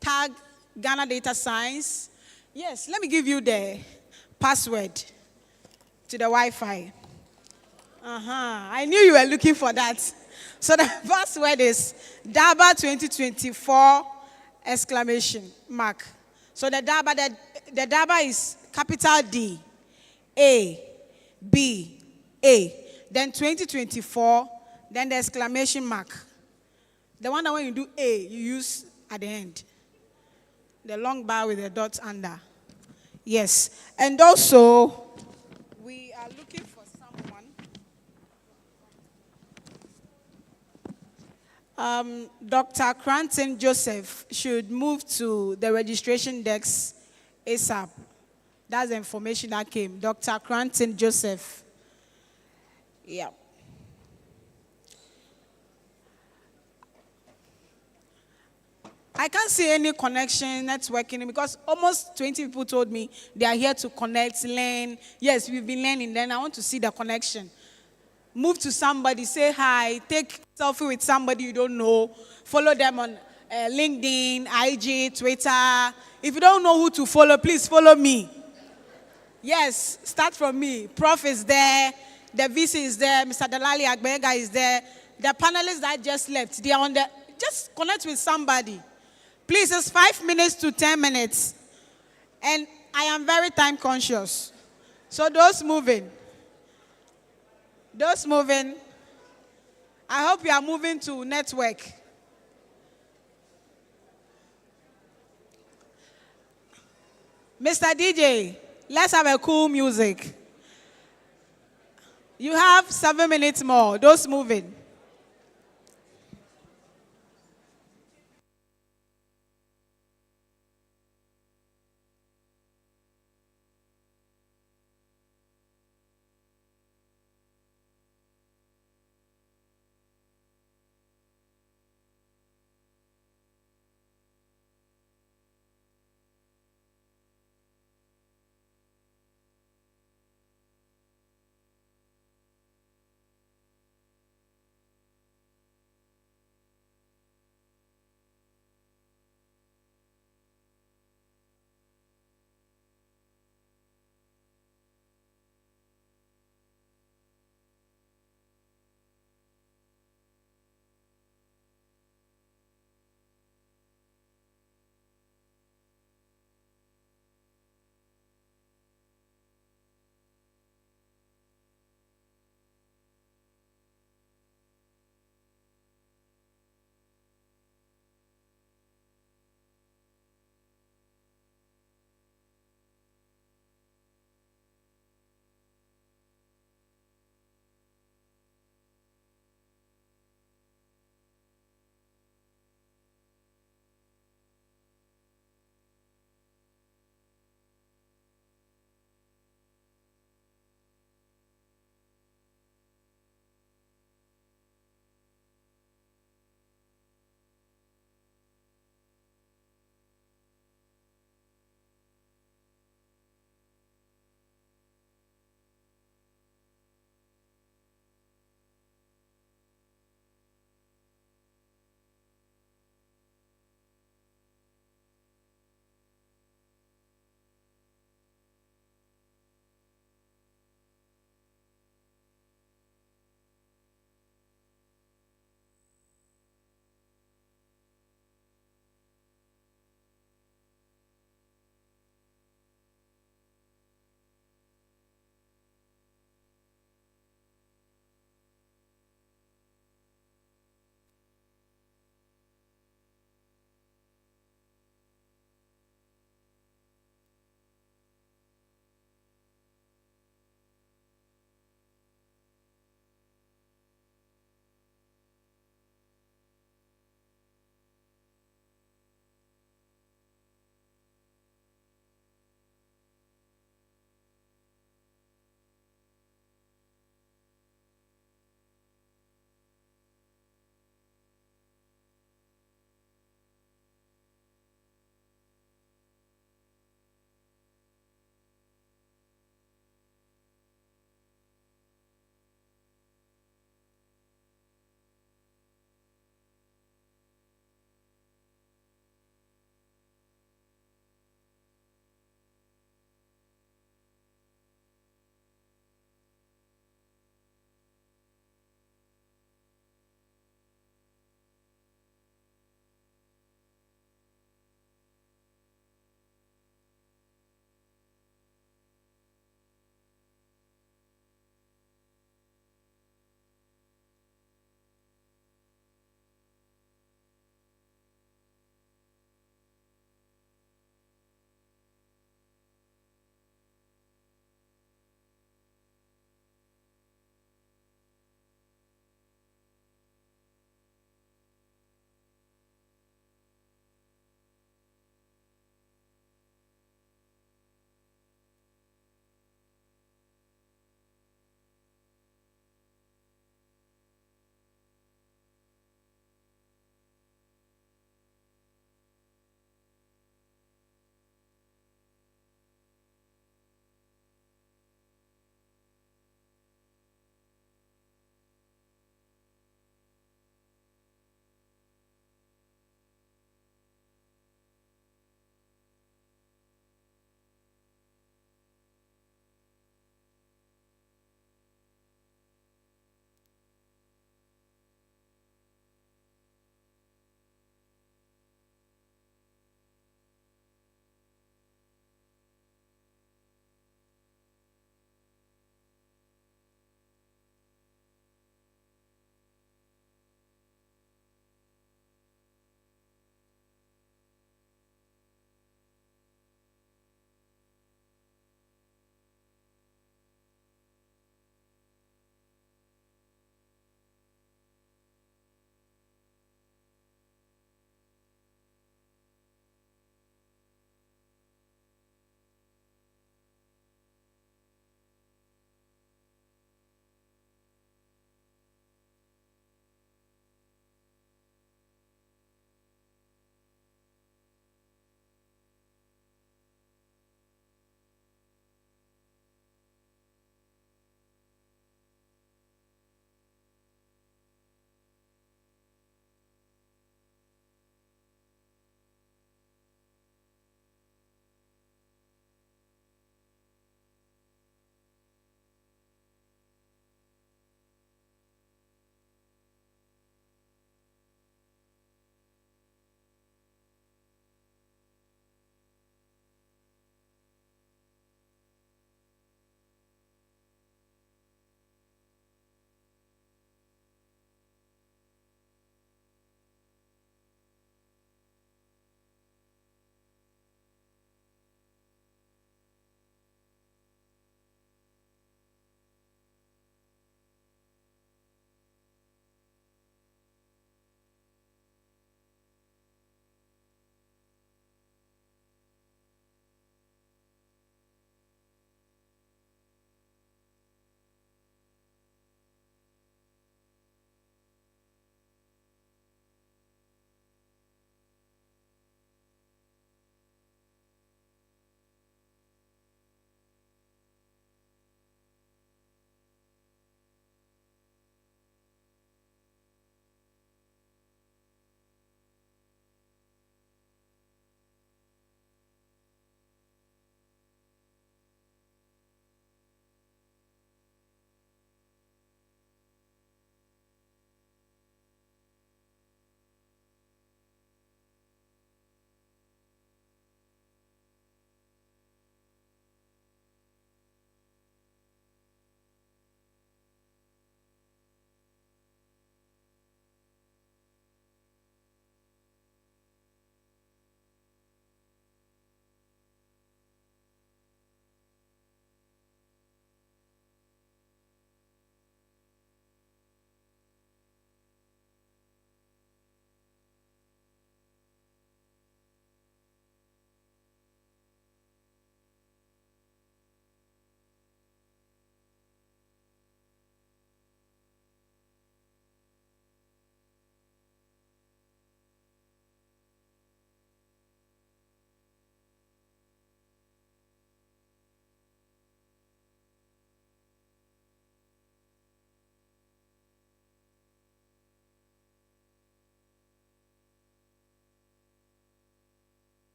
tag Ghana Data Science. Yes, let me give you the password to the Wi-Fi. I knew you were looking for that. So the password is DABA 2024 exclamation mark. So the DABA is capital D, A, B, A. Then 2024, then the exclamation mark. The one that when you do A, you use at the end. The long bar with the dot under. Yes. And also, we are looking for someone. Dr. Cranton Joseph should move to the registration desk ASAP. That's the information that came. Dr. Cranton Joseph. Yeah. I can't see any connection, networking, because almost 20 people told me they are here to connect, learn. Yes, we've been learning. Then I want to see the connection. Move to somebody, say hi, take selfie with somebody you don't know. Follow them on LinkedIn, IG, Twitter. If you don't know who to follow, please follow me. Yes, start from me. Prof is there. The VC is there. Mr. Dalali Agbenga is there. The panelists that just left, they are on the... Just connect with somebody. Please, it's 5 minutes to 10 minutes. And I am very time conscious. So those moving, I hope you are moving to network. Mr. DJ, let's have a cool music. You have 7 minutes more. Those moving.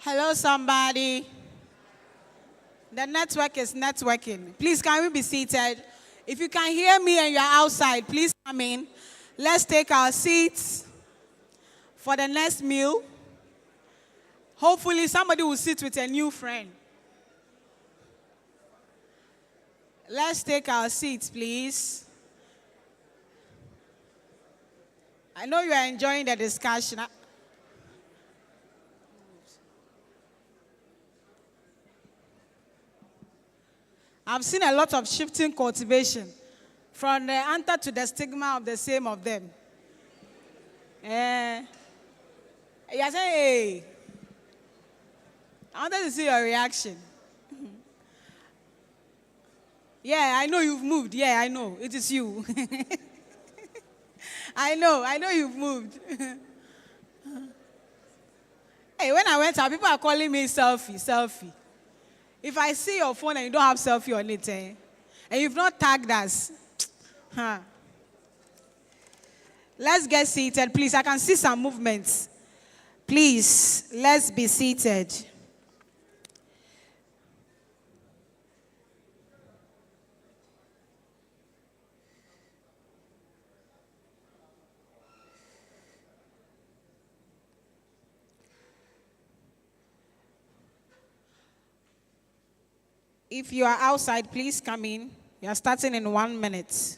Hello, somebody. The network is networking. Please, can we be seated? If you can hear me and you're outside, please come in. Let's take our seats for the next meal. Hopefully, somebody will sit with a new friend. Let's take our seats, please. I know you are enjoying the discussion. I've seen a lot of shifting cultivation from the answer to the stigma of the same of them. You say, hey, I wanted to see your reaction. Yeah, I know you've moved. Yeah, I know. It is you. I know you've moved. Hey, when I went out, people are calling me selfie. If I see your phone and you don't have selfie on it, and you've not tagged us, let's get seated, please. I can see some movements. Please, let's be seated. If you are outside, please come in. We are starting in 1 minute.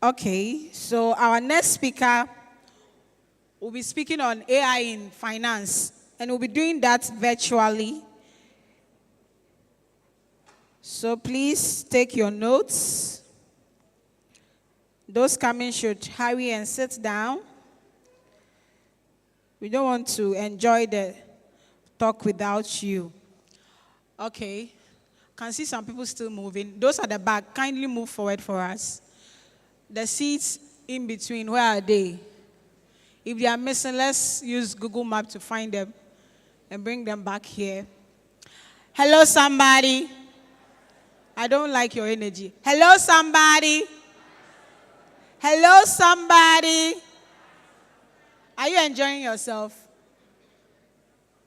Okay, so our next speaker will be speaking on AI in finance, and we'll be doing that virtually. So please take your notes. Those coming should hurry and sit down. We don't want to enjoy the talk without you. Okay. Can see some people still moving. Those at the back, kindly move forward for us. The seats in between, where are they? If they are missing, let's use Google Map to find them and bring them back here. Hello, somebody. I don't like your energy. Hello, somebody. Hello, somebody. Are you enjoying yourself?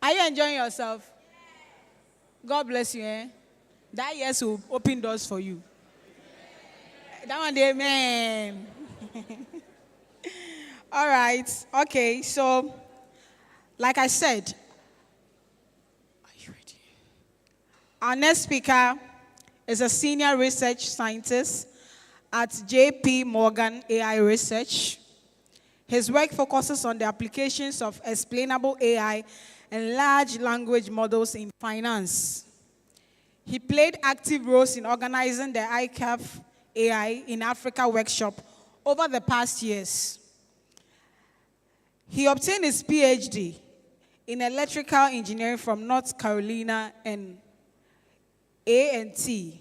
Are you enjoying yourself? God bless you, eh? That yes will open doors for you. That one, amen. All right. Okay, so, like I said, are you ready? Our next speaker is a senior research scientist at JP Morgan AI Research. His work focuses on the applications of explainable AI and large language models in finance. He played active roles in organizing the ICAF AI in Africa workshop over the past years. He obtained his PhD in electrical engineering from North Carolina and A&T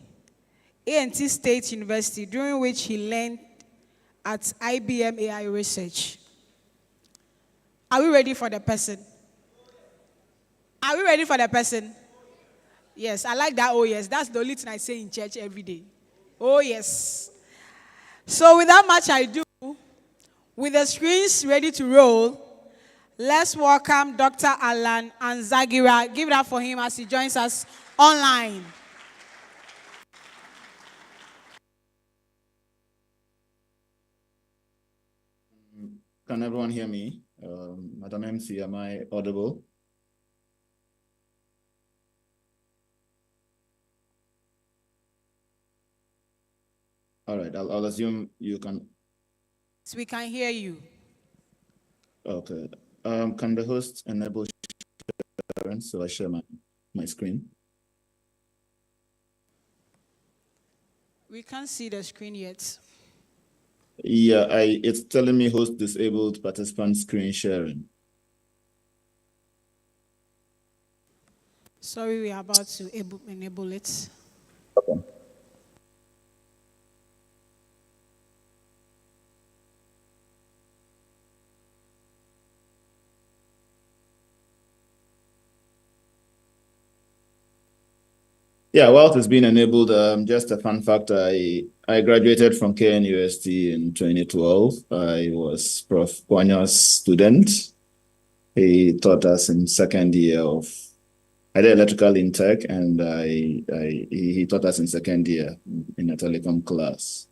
State University, during which he learned at IBM AI Research. Are we ready for the person? Are we ready for the person? Yes, I like that. Oh, yes. That's the only thing I say in church every day. Oh, yes. So, without much ado, with the screens ready to roll, let's welcome Dr. Alan Anzagira. Give it up for him as he joins us online. Can everyone hear me? Madam MC, am I audible? All right, I'll assume you can. So we can hear you. Okay. Can the host enable sharing so I share my screen? We can't see the screen yet. Yeah, it's telling me host disabled participant screen sharing. Sorry, we are about to enable it. Okay. Yeah, wealth is being enabled. Just a fun fact, I graduated from KNUST in 2012. I was Prof. Kwanya's student. He taught us in second year of, I did electrical in tech, and he taught us in second year in a telecom class.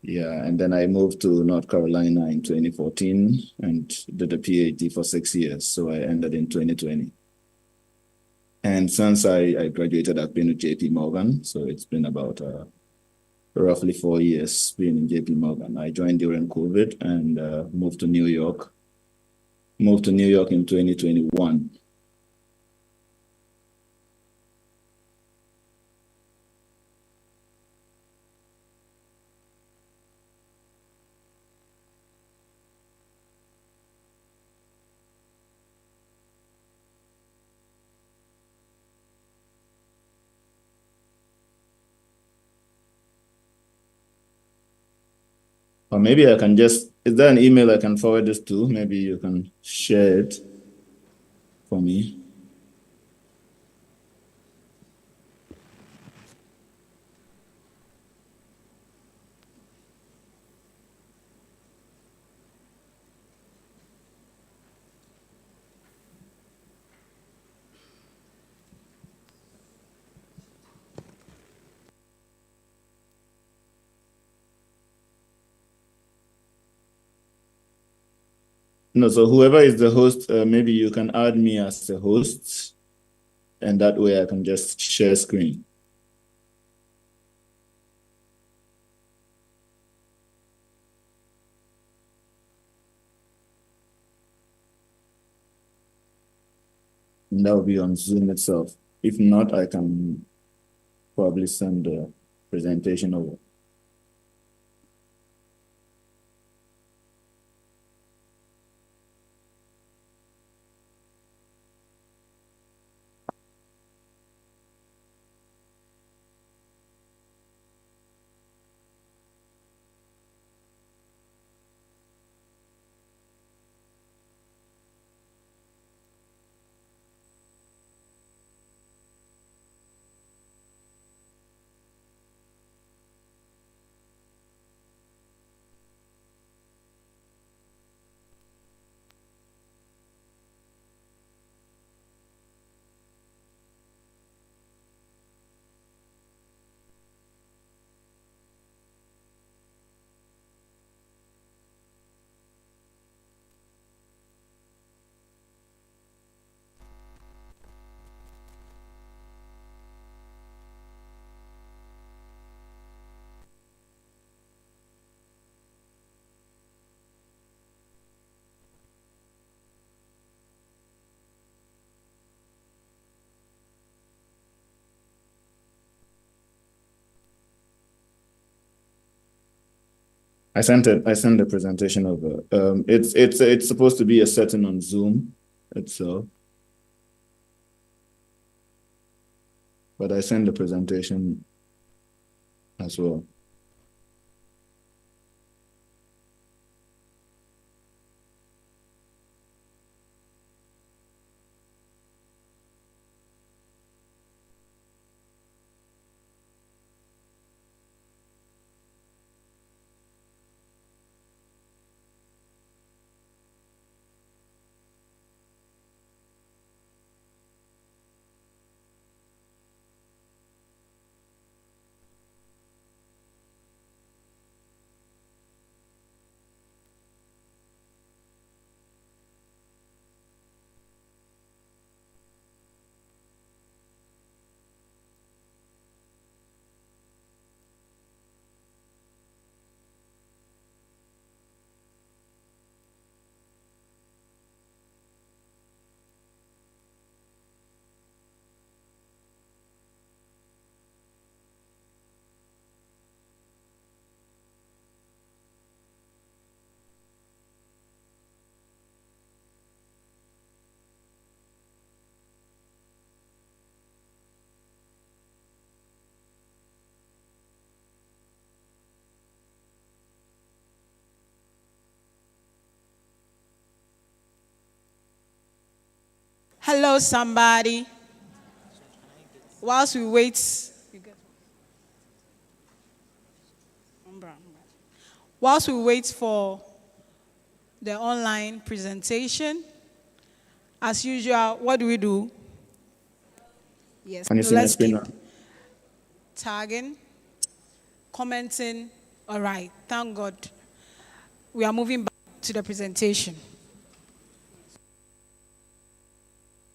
Yeah, and then I moved to North Carolina in 2014 and did a PhD for 6 years. So I ended in 2020. And since I graduated, I've been with JP Morgan. So it's been about roughly 4 years being in JP Morgan. I joined during COVID and moved to New York. Moved to New York in 2021. Or maybe I can just, is there an email I can forward this to? Maybe you can share it for me. No, so whoever is the host, maybe you can add me as the host, and that way I can just share screen. And that will be on Zoom itself. If not, I can probably send the presentation over. I sent it. I sent the presentation over. It's supposed to be a setting on Zoom itself, but I sent the presentation as well. Hello, somebody. whilst we wait, whilst we wait for the online presentation, as usual, what do? Yes, Can you so see my let's screen keep now? tagging, commenting. All right, thank God. We are moving back to the presentation.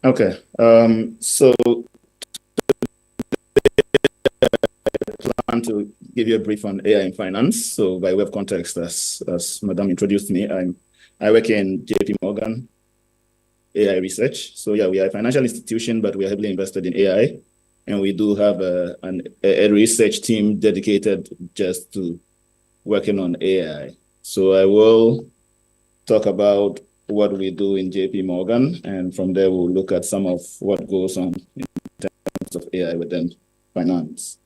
Okay. So I plan to give you a brief on AI in finance. So by way of context, as Madam introduced me, I work in JP Morgan AI research. So yeah, we are a financial institution, but we are heavily invested in AI. And we do have a research team dedicated just to working on AI. So I will talk about what we do in JP Morgan, and from there we'll look at some of what goes on in terms of AI within finance.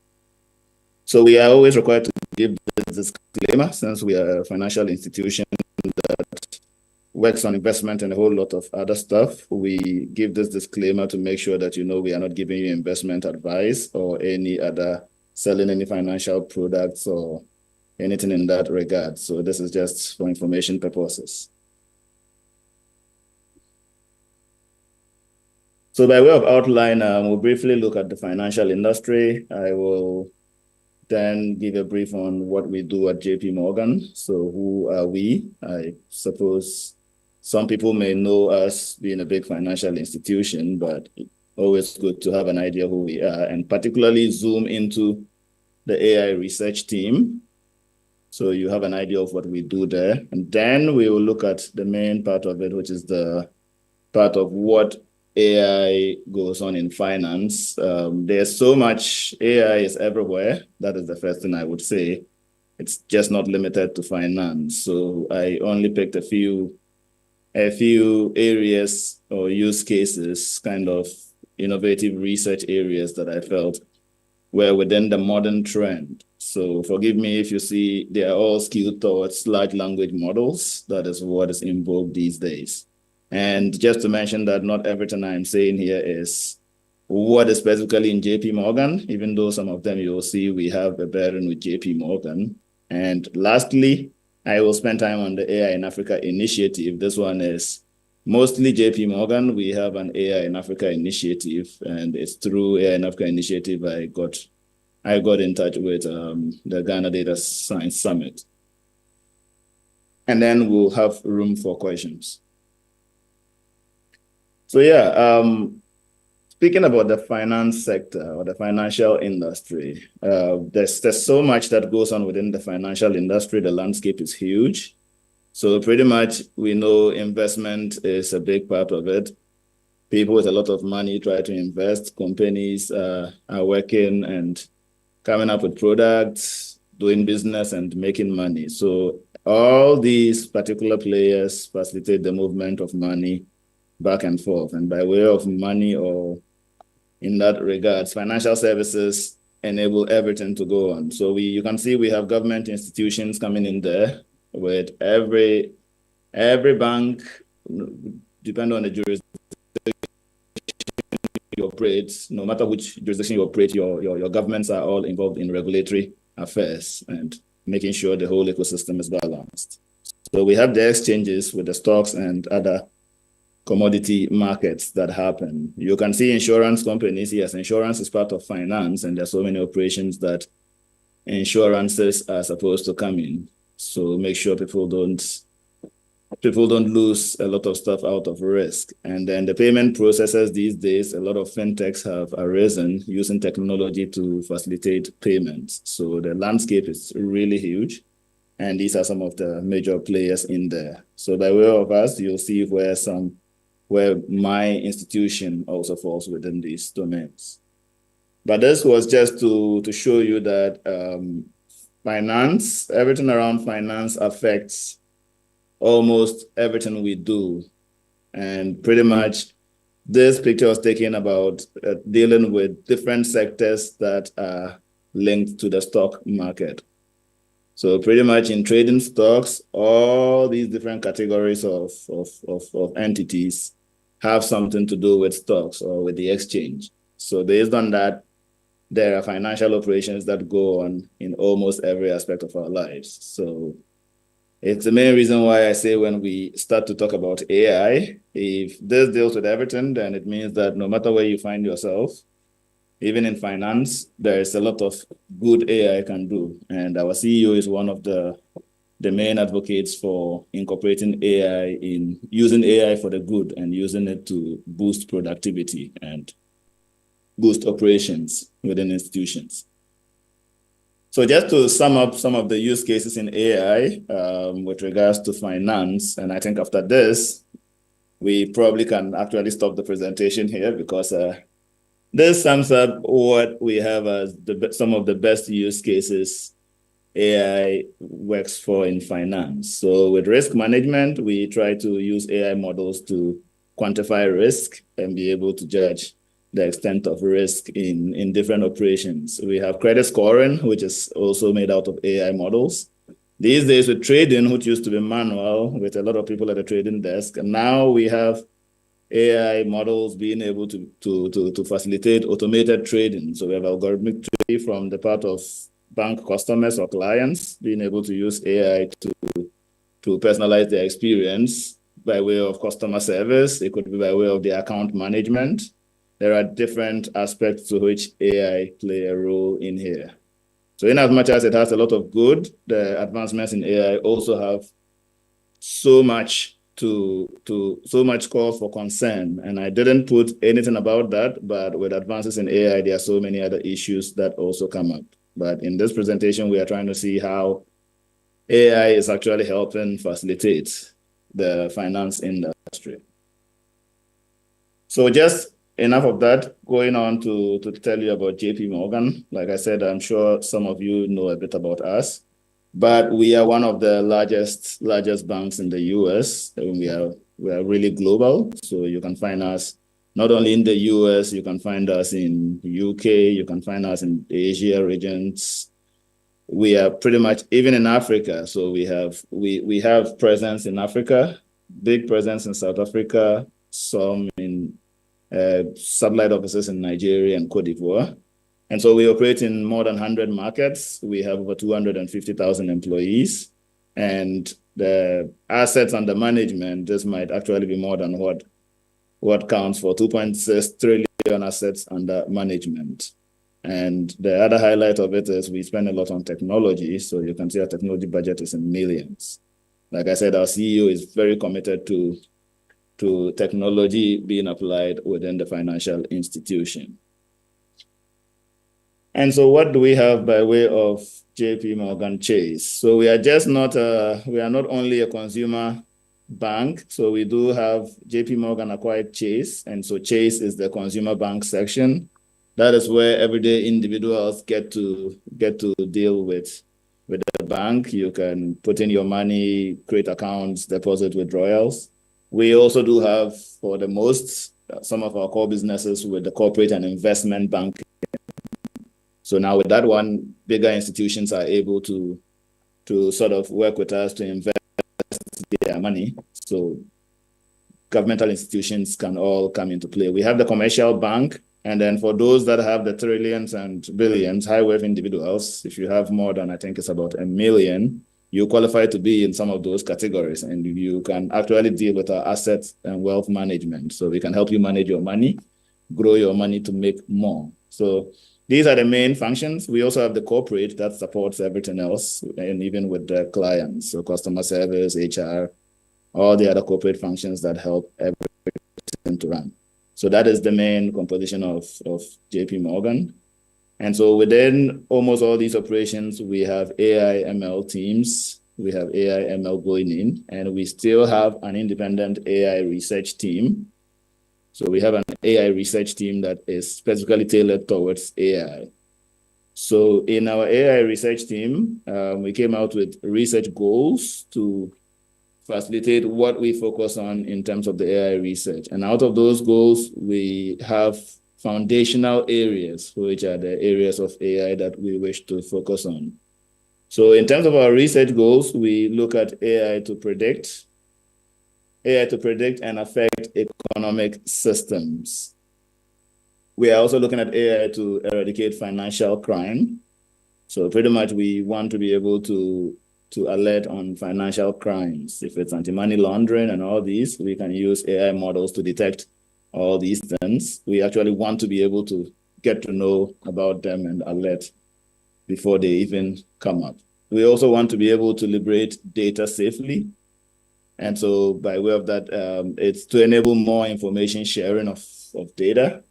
So we are always required to give this disclaimer, since we are a financial institution that works on investment and a whole lot of other stuff. We give this disclaimer to make sure that you know we are not giving you investment advice or any other selling any financial products or anything in that regard. So this is just for information purposes. So by way of outline, we'll briefly look at the financial industry. I will then give a brief on what we do at JP Morgan. So who are we? I suppose some people may know us being a big financial institution, but always good to have an idea who we are, and particularly zoom into the AI research team. So you have an idea of what we do there. And then we will look at the main part of it, which is the part of what AI goes on in finance. There's so much, AI is everywhere. That is the first thing I would say. It's just not limited to finance. So I only picked a few areas or use cases, kind of innovative research areas that I felt were within the modern trend. So forgive me if you see they are all skewed towards large language models. That is what is in vogue these days. And just to mention that not everything I'm saying here is what is specifically in JP Morgan, even though some of them you'll see we have a bearing with JP Morgan. And lastly, I will spend time on the AI in Africa initiative. This one is mostly JP Morgan. We have an AI in Africa initiative, and it's through AI in Africa initiative I got in touch with the Ghana Data Science Summit. And then we'll have room for questions. So yeah, speaking about the finance sector or the financial industry, there's so much that goes on within the financial industry. The landscape is huge. So pretty much we know investment is a big part of it. People with a lot of money try to invest. Companies are working and coming up with products, doing business and making money. So all these particular players facilitate the movement of money back and forth. And by way of money, or in that regards, financial services enable everything to go on. So you can see we have government institutions coming in there with every bank, depending on the jurisdiction you operate, no matter which jurisdiction you operate, your governments are all involved in regulatory affairs and making sure the whole ecosystem is balanced. So we have the exchanges with the stocks and other commodity markets that happen. You can see insurance companies. Yes, insurance is part of finance, and there are so many operations that insurances are supposed to come in. So make sure people don't lose a lot of stuff out of risk. And then the payment processes these days, a lot of fintechs have arisen using technology to facilitate payments. So the landscape is really huge. And these are some of the major players in there. So by way of us, you'll see where my institution also falls within these domains. But this was just to show you that finance, everything around finance affects almost everything we do. And pretty much this picture was taken about dealing with different sectors that are linked to the stock market. So pretty much in trading stocks, all these different categories of entities have something to do with stocks or with the exchange. So based on that, there are financial operations that go on in almost every aspect of our lives. So it's the main reason why I say when we start to talk about AI, if this deals with everything, then it means that no matter where you find yourself, even in finance, there is a lot of good AI can do. And our CEO is one of the main advocates for incorporating AI in using AI for the good and using it to boost productivity and boost operations within institutions. So just to sum up some of the use cases in AI with regards to finance, and I think after this, we probably can actually stop the presentation here because this sums up what we have as some of the best use cases AI works for in finance. So with risk management, we try to use AI models to quantify risk and be able to judge the extent of risk in different operations. We have credit scoring, which is also made out of AI models. These days with trading, which used to be manual with a lot of people at the trading desk, and now we have AI models being able to facilitate automated trading. So we have algorithmic trading from the part of bank customers or clients being able to use AI to personalize their experience by way of customer service. It could be by way of the account management. There are different aspects to which AI play a role in here. So in as much as it has a lot of good, the advancements in AI also have so much cause for concern. And I didn't put anything about that, but with advances in AI, there are so many other issues that also come up. But in this presentation, we are trying to see how AI is actually helping facilitate the finance industry. So just enough of that, going on to tell you about JP Morgan. Like I said, I'm sure some of you know a bit about us, but we are one of the largest banks in the US. And we are really global. So you can find us not only in the US, you can find us in UK, you can find us in Asia regions. We are pretty much even in Africa. So we have presence in Africa, big presence in South Africa, some in satellite offices in Nigeria and Cote d'Ivoire. And so we operate in more than 100 markets. We have over 250,000 employees. And the assets under management, this might actually be more than what counts for 2.6 trillion assets under management. And the other highlight of it is we spend a lot on technology. So you can see our technology budget is in millions. Like I said, our CEO is very committed to technology being applied within the financial institution. And so what do we have by way of JP Morgan Chase? So we are not only a consumer bank. So we do have JP Morgan acquired Chase. And so Chase is the consumer bank section. That is where everyday individuals get to deal with the bank. You can put in your money, create accounts, deposit withdrawals. We also do have, for the most, some of our core businesses with the corporate and investment banking. So now with that one, bigger institutions are able to sort of work with us to invest their money. So governmental institutions can all come into play. We have the commercial bank. And then for those that have the trillions and billions, high wealth individuals, if you have more than, I think it's about 1 million, you qualify to be in some of those categories, and you can actually deal with our assets and wealth management. So we can help you manage your money, grow your money to make more. So these are the main functions. We also have the corporate that supports everything else, and even with the clients, so customer service, HR, all the other corporate functions that help everything to run. So that is the main composition of JP Morgan. And so within almost all these operations, we have AI ML teams. We have AI ML going in, and we still have an independent AI research team. So we have an AI research team that is specifically tailored towards AI. So in our AI research team, we came out with research goals to facilitate what we focus on in terms of the AI research. And out of those goals, we have foundational areas, which are the areas of AI that we wish to focus on. So in terms of our research goals, we look at AI to predict and affect economic systems. we are also looking at AI to eradicate financial crime. So pretty much we want to be able to alert on financial crimes. If it's anti-money laundering and all these, we can use AI models to detect all these things. We actually want to be able to get to know about them and alert before they even come up. We also want to be able to liberate data safely. And so by way of that, it's to enable more information sharing of data,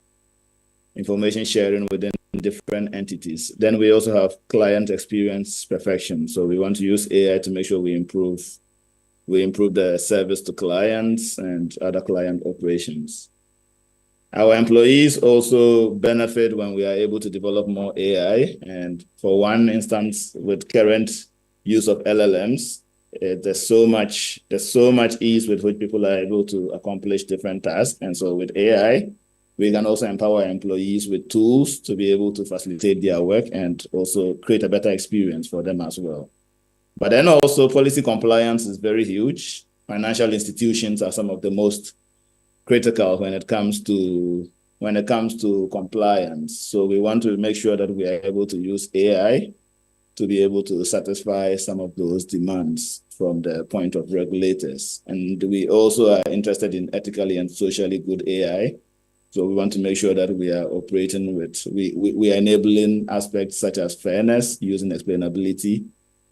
information sharing within different entities. Then we also have client experience perfection. So we want to use AI to make sure we improve the service to clients and other client operations. Our employees also benefit when we are able to develop more AI. And for one instance, with current use of LLMs, there's so much ease with which people are able to accomplish different tasks. And so with AI, we can also empower employees with tools to be able to facilitate their work and also create a better experience for them as well. But then also policy compliance is very huge. Financial institutions are some of the most critical when it comes to compliance. So we want to make sure that we are able to use AI to be able to satisfy some of those demands from the point of regulators. And we also are interested in ethically and socially good AI. So we want to make sure that we are operating with, we are enabling aspects such as fairness, using explainability,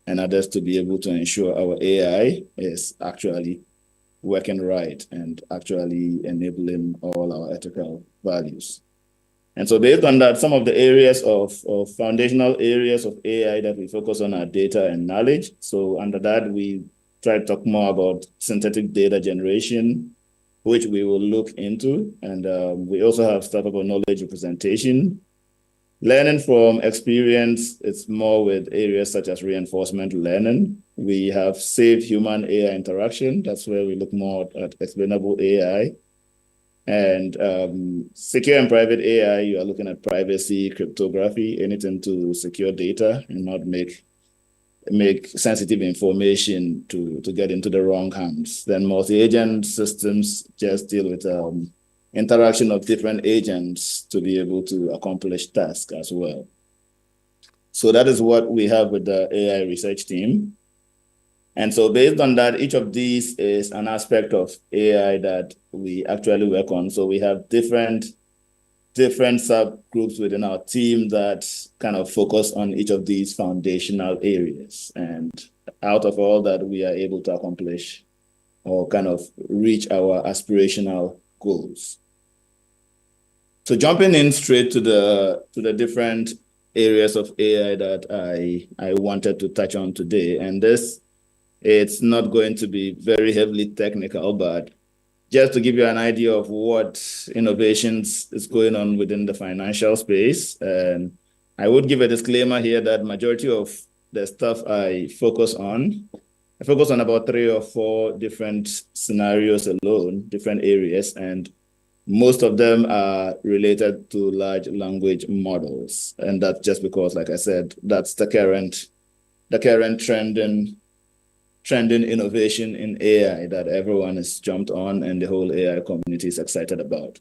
and others to be able to ensure our AI is actually working right and actually enabling all our ethical values. And so based on that, some of the areas of foundational areas of AI that we focus on are data and knowledge. So under that, we try to talk more about synthetic data generation, which we will look into. And we also have stuff about knowledge representation. Learning from experience, it's more with areas such as reinforcement learning. We have safe human-AI interaction. That's where we look more at explainable AI. And secure and private AI, you are looking at privacy, cryptography, anything to secure data and not make sensitive information to get into the wrong hands. Then multi-agent systems just deal with interaction of different agents to be able to accomplish tasks as well. So that is what we have with the AI research team. And so based on that, each of these is an aspect of AI that we actually work on. So we have different subgroups within our team that kind of focus on each of these foundational areas. And out of all that, we are able to accomplish or kind of reach our aspirational goals. So jumping in straight to the different areas of AI that I wanted to touch on today, and it's not going to be very heavily technical, but just to give you an idea of what innovations is going on within the financial space. And I would give a disclaimer here that majority of the stuff I focus on about 3 or 4 different scenarios alone, different areas, and most of them are related to large language models. And that's just because, like I said, that's the current trending innovation in AI that everyone has jumped on and the whole AI community is excited about.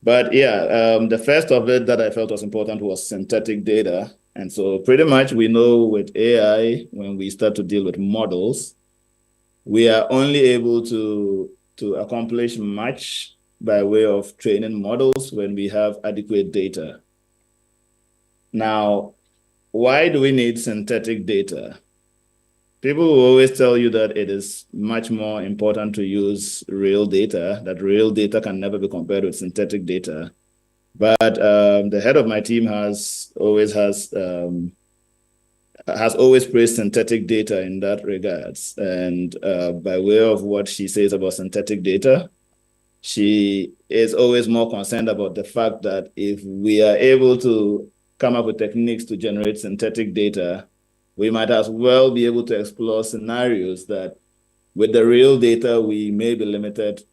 But yeah, the first of it that I felt was important was synthetic data. And so pretty much we know with AI, when we start to deal with models, we are only able to accomplish much by way of training models when we have adequate data. Now, why do we need synthetic data? People will always tell you that it is much more important to use real data, that real data can never be compared with synthetic data. But the head of my team has always praised synthetic data in that regards. And by way of what she says about synthetic data, she is always more concerned about the fact that if we are able to come up with techniques to generate synthetic data, we might as well be able to explore scenarios that with the real data, we may be limited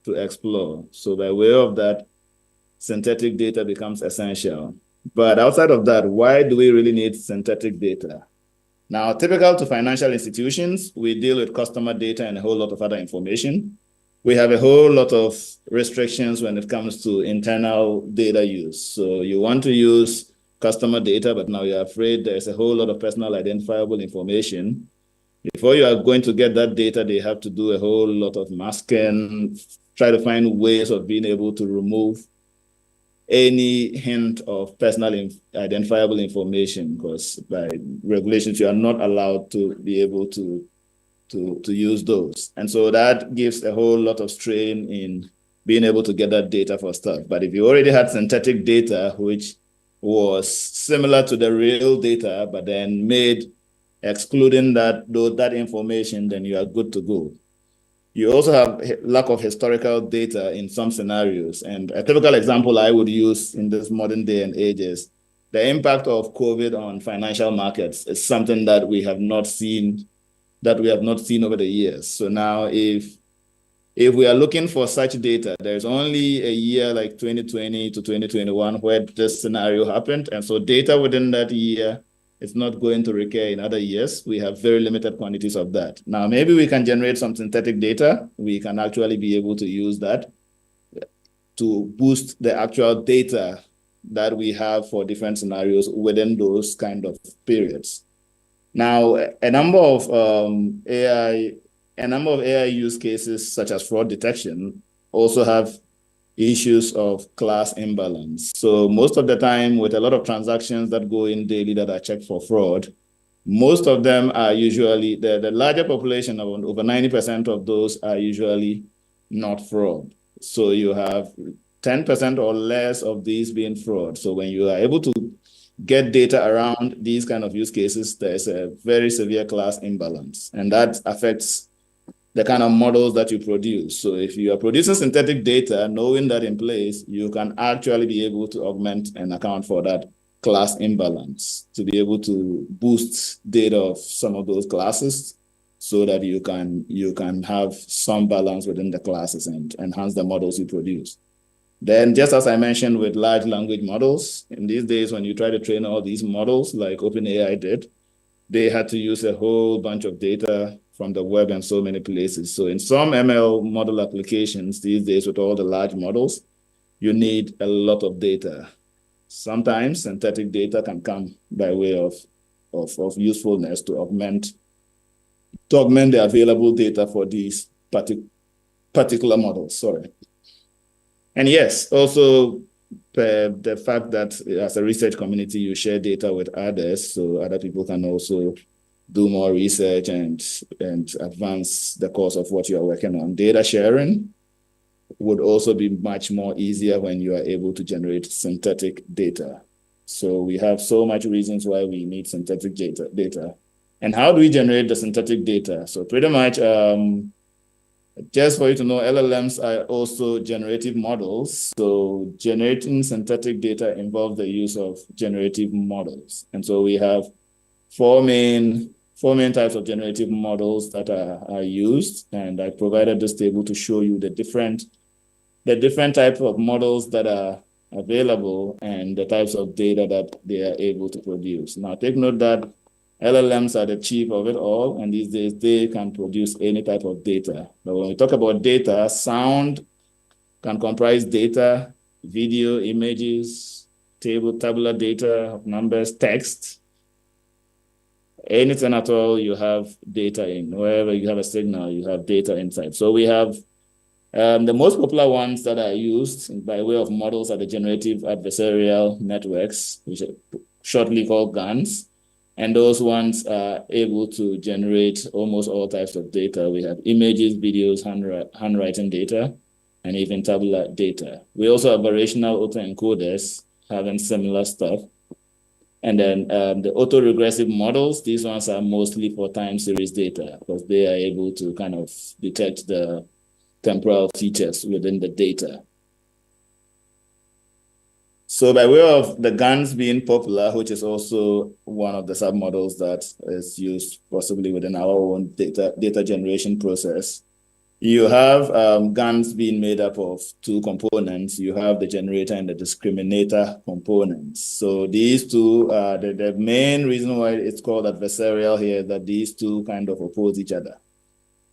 to explore. So by way of that, synthetic data becomes essential. But outside of that, why do we really need synthetic data? Now, typical to financial institutions, we deal with customer data and a whole lot of other information. we have a whole lot of restrictions when it comes to internal data use. So you want to use customer data, but now you're afraid there's a whole lot of personal identifiable information. Before you are going to get that data, they have to do a whole lot of masking, try to find ways of being able to remove any hint of personal identifiable information, because by regulations, you are not allowed to be able to use those. And so that gives a whole lot of strain in being able to get that data for stuff. But if you already had synthetic data, which was similar to the real data, but then made excluding that information, then you are good to go. You also have lack of historical data in some scenarios. And a typical example I would use in this modern day and age is the impact of COVID on financial markets is something that we have not seen over the years. So now if we are looking for such data, there's only a year like 2020 to 2021 where this scenario happened. And so data within that year is not going to recur in other years. We have very limited quantities of that. Now, maybe we can generate some synthetic data. We can actually be able to use that to boost the actual data that we have for different scenarios within those kind of periods. Now, a number of AI use cases, such as fraud detection, also have issues of class imbalance. So most of the time, with a lot of transactions that go in daily that are checked for fraud, most of them are usually, the larger population, of over 90% of those are usually not fraud. So you have 10% or less of these being fraud. So when you are able to get data around these kind of use cases, there's a very severe class imbalance, and that affects the kind of models that you produce. So if you are producing synthetic data, knowing that in place, you can actually be able to augment and account for that class imbalance to be able to boost data of some of those classes so that you can have some balance within the classes and enhance the models you produce. Then, just as I mentioned with large language models, in these days when you try to train all these models like OpenAI did, they had to use a whole bunch of data from the web and so many places. So in some ML model applications these days with all the large models, you need a lot of data. Sometimes synthetic data can come by way of usefulness to augment the available data for these particular models, sorry. And yes, also the fact that as a research community, you share data with others, so other people can also do more research and advance the course of what you are working on. Data sharing would also be much more easier when you are able to generate synthetic data. So we have so much reasons why we need synthetic data. And how do we generate the synthetic data? So pretty much, just for you to know, LLMs are also generative models. So generating synthetic data involves the use of generative models. And so we have four main types of generative models that are used. And I provided this table to show you the different types of models that are available and the types of data that they are able to produce. Now, take note that LLMs are the chief of it all, and these days they can produce any type of data. But when we talk about data, sound can comprise data, video, images, tabular data, numbers, text. Anything at all you have data in. Wherever you have a signal, you have data inside. So we have the most popular ones that are used by way of models are the generative adversarial networks, which are shortly called GANs. And those ones are able to generate almost all types of data. We have images, videos, handwriting data, and even tabular data. We also have variational autoencoders having similar stuff. And then the autoregressive models, these ones are mostly for time series data because they are able to kind of detect the temporal features within the data. So by way of the GANs being popular, which is also one of the submodels that is used possibly within our own data generation process, you have GANs being made up of two components. You have the generator and the discriminator components. So these two, the main reason why it's called adversarial here is that these two kind of oppose each other.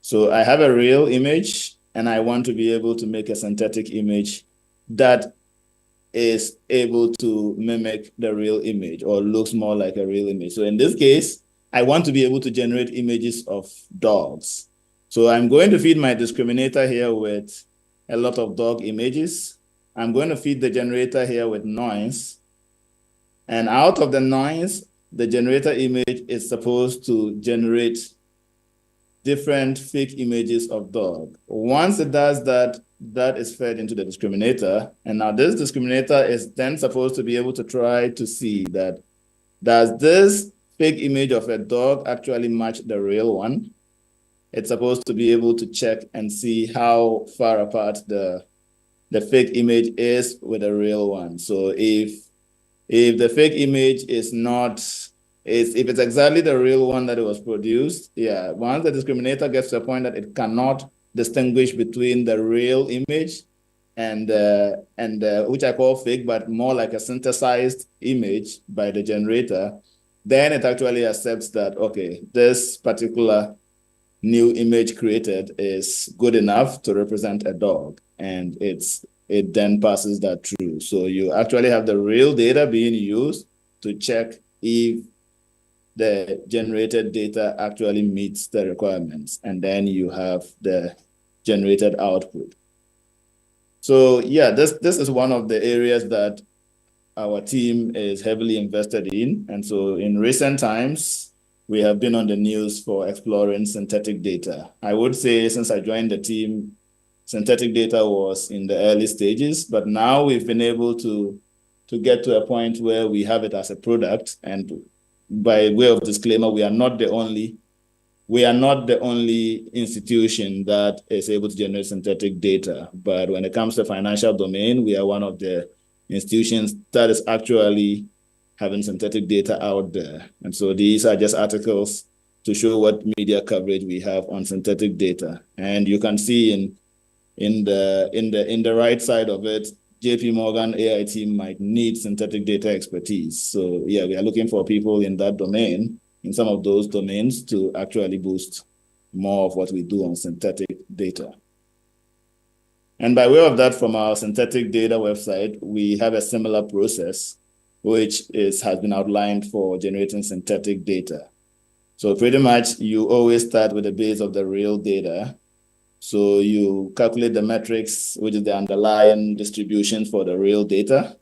So I have a real image and I want to be able to make a synthetic image that is able to mimic the real image or looks more like a real image. So in this case, I want to be able to generate images of dogs. So I'm going to feed my discriminator here with a lot of dog images. I'm going to feed the generator here with noise. And out of the noise, the generator image is supposed to generate different fake images of dog. Once it does that, that is fed into the discriminator. And now this discriminator is then supposed to be able to try to see that, does this fake image of a dog actually match the real one? It's supposed to be able to check and see how far apart the fake image is with the real one. So if the fake image is not, if it's exactly the real one that it was produced, yeah, once the discriminator gets to a point that it cannot distinguish between the real image and which I call fake, but more like a synthesized image by the generator, then it actually accepts that, okay, this particular new image created is good enough to represent a dog, and it then passes that through. So you actually have the real data being used to check if the generated data actually meets the requirements, and then you have the generated output. So yeah, this is one of the areas that our team is heavily invested in. And so in recent times, we have been on the news for exploring synthetic data. I would say since I joined the team, synthetic data was in the early stages, but now we've been able to get to a point where we have it as a product. And by way of disclaimer, we are not the only institution that is able to generate synthetic data. But when it comes to financial domain, we are one of the institutions that is actually having synthetic data out there. And so these are just articles to show what media coverage we have on synthetic data. And you can see in the right side of it, JP Morgan AI team might need synthetic data expertise. So yeah, we are looking for people in that domain, in some of those domains, to actually boost more of what we do on synthetic data. And by way of that, from our synthetic data website, we have a similar process, which has been outlined for generating synthetic data. So pretty much you always start with the base of the real data. So you calculate the metrics, which is the underlying distribution for the real data,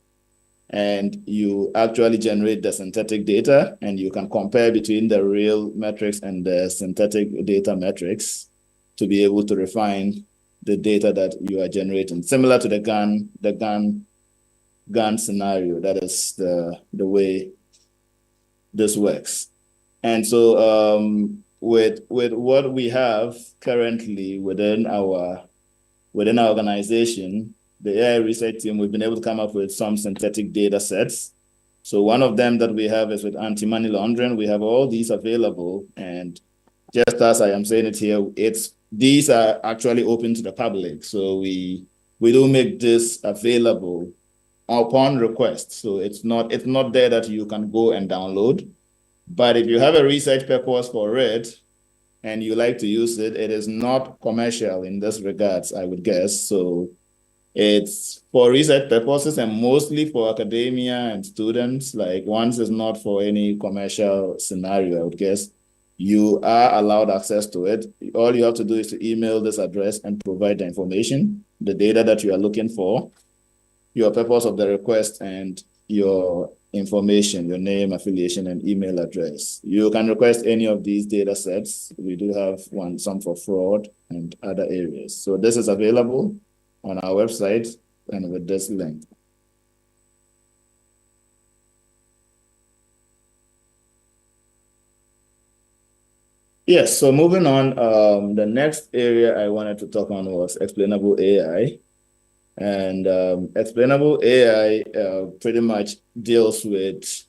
and you actually generate the synthetic data, and you can compare between the real metrics and the synthetic data metrics to be able to refine the data that you are generating. Similar to the GAN scenario, that is the way this works. And so with what we have currently within our organization, the AI research team, we've been able to come up with some synthetic data sets. So one of them that we have is with anti-money laundering. We have all these available, and just as I am saying it here, these are actually open to the public. So we do make this available upon request. So it's not there that you can go and download. But if you have a research purpose for it and you like to use it, it is not commercial in this regards, I would guess. So it's for research purposes and mostly for academia and students. Like, once it's not for any commercial scenario, I would guess, you are allowed access to it. All you have to do is to email this address and provide the information, the data that you are looking for, your purpose of the request, and your information, your name, affiliation, and email address. You can request any of these data sets. We do have some for fraud and other areas. So this is available on our website and with this link. Yes, so moving on, the next area I wanted to talk on was explainable AI. And explainable AI pretty much deals with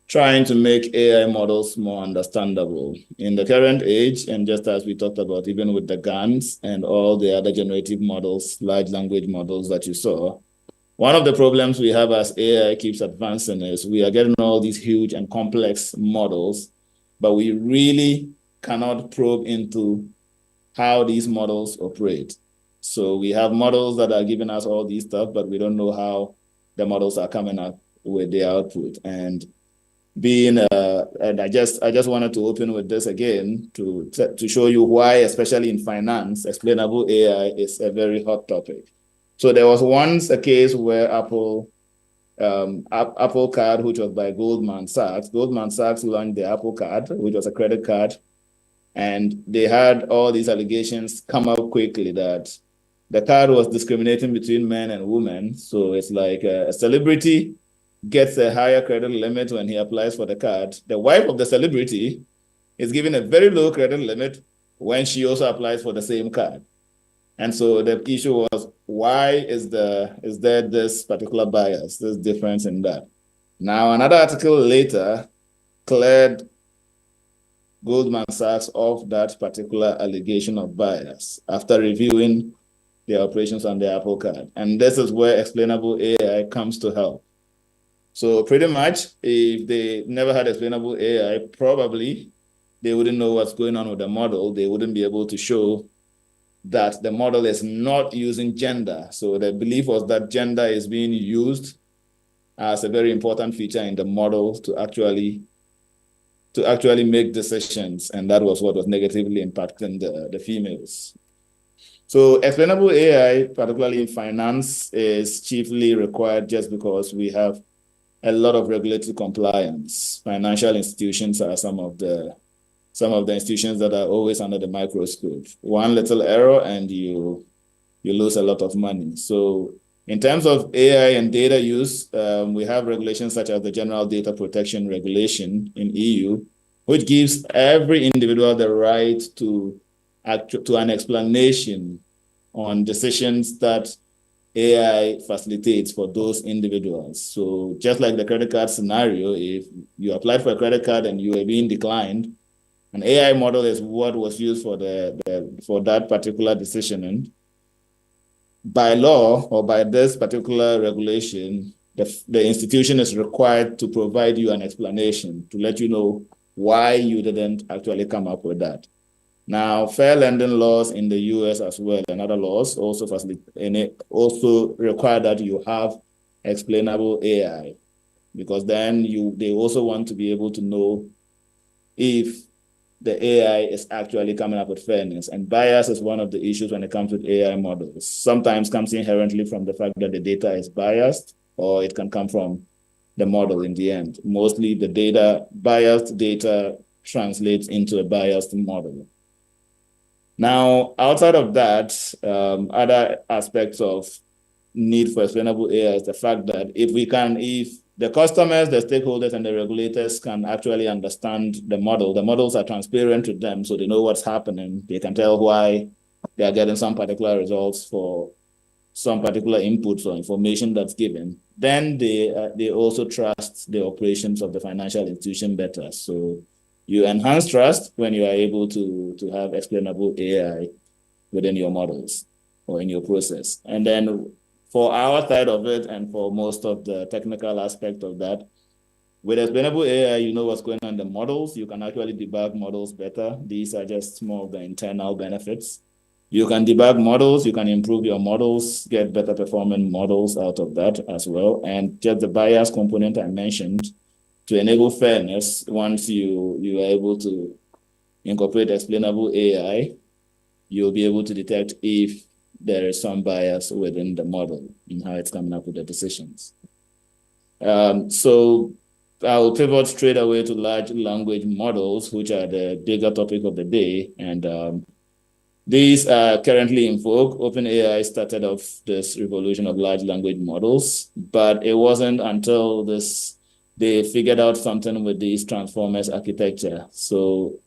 trying to make AI models more understandable. In the current age, and just as we talked about, even with the GANs and all the other generative models, large language models that you saw, one of the problems we have as AI keeps advancing is we are getting all these huge and complex models, but we really cannot probe into how these models operate. So we have models that are giving us all these stuff, but we don't know how the models are coming up with the output. And I just wanted to open with this again to show you why, especially in finance, explainable AI is a very hot topic. So there was once a case where Apple Card, which was by Goldman Sachs launched the Apple Card, which was a credit card, and they had all these allegations come out quickly that the card was discriminating between men and women. So it's like a celebrity gets a higher credit limit when he applies for the card. The wife of the celebrity is given a very low credit limit when she also applies for the same card. And so the issue was, why is there this particular bias, this difference in that? Now, another article later cleared Goldman Sachs of that particular allegation of bias after reviewing their operations on the Apple Card. And this is where explainable AI comes to help. So pretty much, if they never had explainable AI, probably they wouldn't know what's going on with the model. They wouldn't be able to show that the model is not using gender. So the belief was that gender is being used as a very important feature in the model to actually make decisions. And that was what was negatively impacting the females. So explainable AI, particularly in finance, is chiefly required just because we have a lot of regulatory compliance. Financial institutions are some of the institutions that are always under the microscope. One little error and you lose a lot of money. So in terms of AI and data use, we have regulations such as the General Data Protection Regulation in EU, which gives every individual the right to an explanation on decisions that AI facilitates for those individuals. So just like the credit card scenario, if you applied for a credit card and you were being declined, an AI model is what was used for that particular decision. And by law or by this particular regulation, the institution is required to provide you an explanation to let you know why you didn't actually come up with that. Now, fair lending laws in the US as well and other laws also require that you have explainable AI, because then they also want to be able to know if the AI is actually coming up with fairness. And bias is one of the issues when it comes with AI models. Sometimes comes inherently from the fact that the data is biased, or it can come from the model in the end. Mostly the biased data translates into a biased model. Now, outside of that, other aspects of need for explainable AI is the fact that if the customers, the stakeholders, and the regulators can actually understand the models are transparent to them, so they know what's happening. They can tell why they are getting some particular results for some particular inputs or information that's given. Then they also trust the operations of the financial institution better. So you enhance trust when you are able to have explainable AI within your models or in your process. And then for our side of it and for most of the technical aspect of that, with explainable AI, you know what's going on in the models. You can actually debug models better. These are just more of the internal benefits. You can debug models, you can improve your models, get better performing models out of that as well. And just the bias component I mentioned, to enable fairness, once you are able to incorporate explainable AI, you'll be able to detect if there is some bias within the model in how it's coming up with the decisions. So I'll pivot straight away to large language models, which are the bigger topic of the day. And these are currently in vogue. OpenAI started off this revolution of large language models, but it wasn't until they figured out something with these transformers architecture. So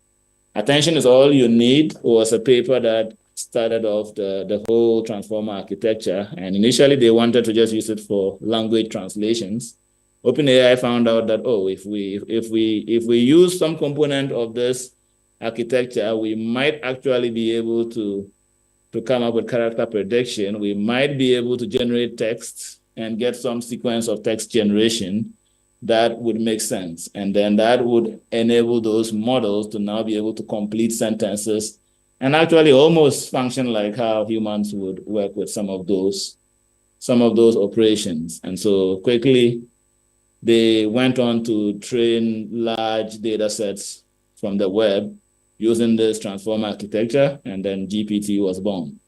Attention is All You Need was a paper that started off the whole transformer architecture. And initially they wanted to just use it for language translations. OpenAI found out that, if we use some component of this architecture, we might actually be able to come up with character prediction. We might be able to generate text and get some sequence of text generation that would make sense. And then that would enable those models to now be able to complete sentences and actually almost function like how humans would work with some of those operations. And so quickly, they went on to train large data sets from the web using this transformer architecture, and then GPT was born.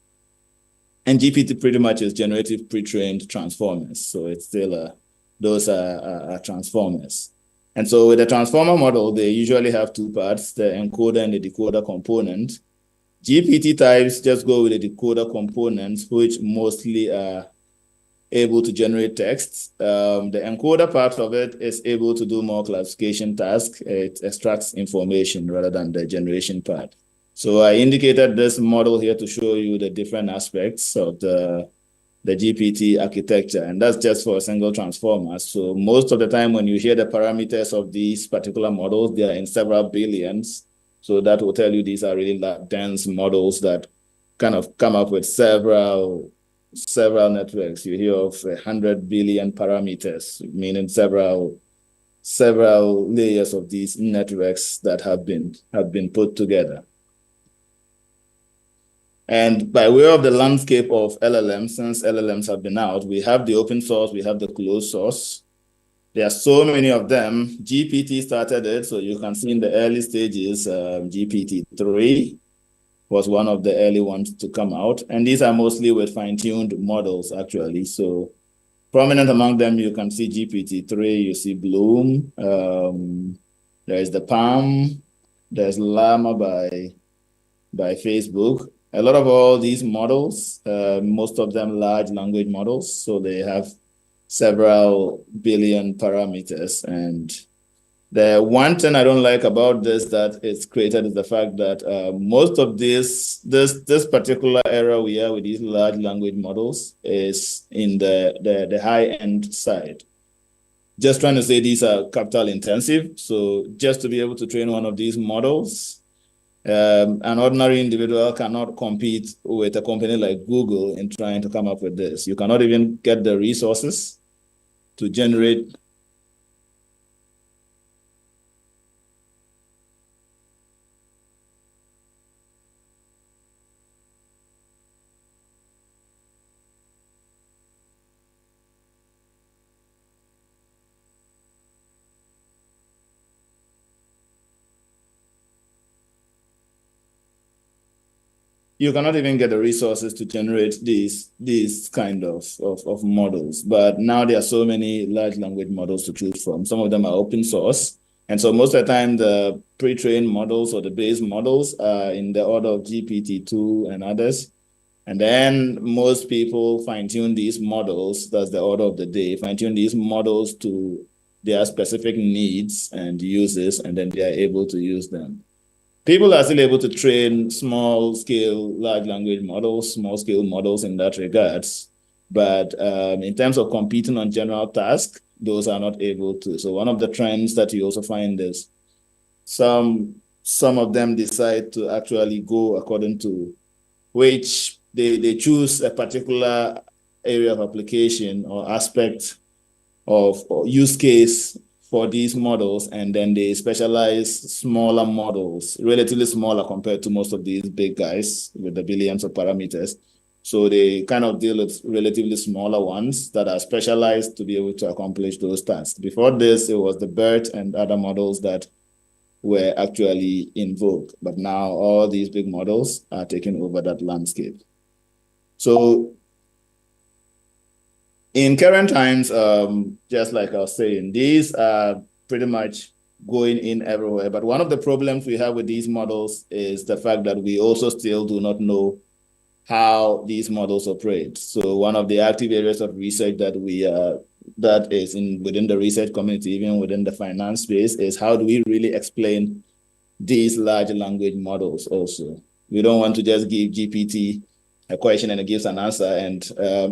And GPT pretty much is generative pre-trained transformers. So it's still those are transformers. And so with the transformer model, they usually have two parts, the encoder and the decoder component. GPT types just go with the decoder components, which mostly are able to generate text. The encoder part of it is able to do more classification tasks. It extracts information rather than the generation part. So I indicated this model here to show you the different aspects of the GPT architecture, and that's just for a single transformer. So most of the time when you hear the parameters of these particular models, they are in several billions. So that will tell you these are really dense models that kind of come up with several networks. You hear of 100 billion parameters, meaning several layers of these networks that have been put together. And by way of the landscape of LLMs, since LLMs have been out, we have the open source, we have the closed source. There are so many of them. GPT started it, so you can see in the early stages, GPT-3 was one of the early ones to come out. And these are mostly with fine-tuned models, actually. So prominent among them, you can see GPT-3, you see Bloom, there's the Palm, there's Llama by Facebook. A lot of all these models, most of them large language models, so they have several billion parameters. And the one thing I don't like about this that it's created is the fact that most of this particular era we are with these large language models is in the high-end side. Just trying to say these are capital intensive. So just to be able to train one of these models, an ordinary individual cannot compete with a company like Google in trying to come up with this. You cannot even get the resources to generate. You cannot even get the resources to generate these kind of models. But now there are so many large language models to choose from. Some of them are open source. And so most of the time, the pre-trained models or the base models are in the order of GPT-2 and others. And then most people fine-tune these models, that's the order of the day, fine-tune these models to their specific needs and uses, and then they are able to use them. People are still able to train small-scale large language models, small-scale models in that regards. But in terms of competing on general tasks, those are not able to. So one of the trends that you also find is some of them decide to actually go according to which they choose a particular area of application or aspect of or use case for these models, and then they specialize smaller models, relatively smaller compared to most of these big guys with the billions of parameters. So they kind of deal with relatively smaller ones that are specialized to be able to accomplish those tasks. Before this, it was the BERT and other models that were actually in vogue. But now all these big models are taking over that landscape. So in current times, just like I was saying, these are pretty much going in everywhere. But one of the problems we have with these models is the fact that we also still do not know how these models operate. So one of the active areas of research that that is within the research community, even within the finance space, is how do we really explain these large language models also? We don't want to just give GPT a question and it gives an answer. And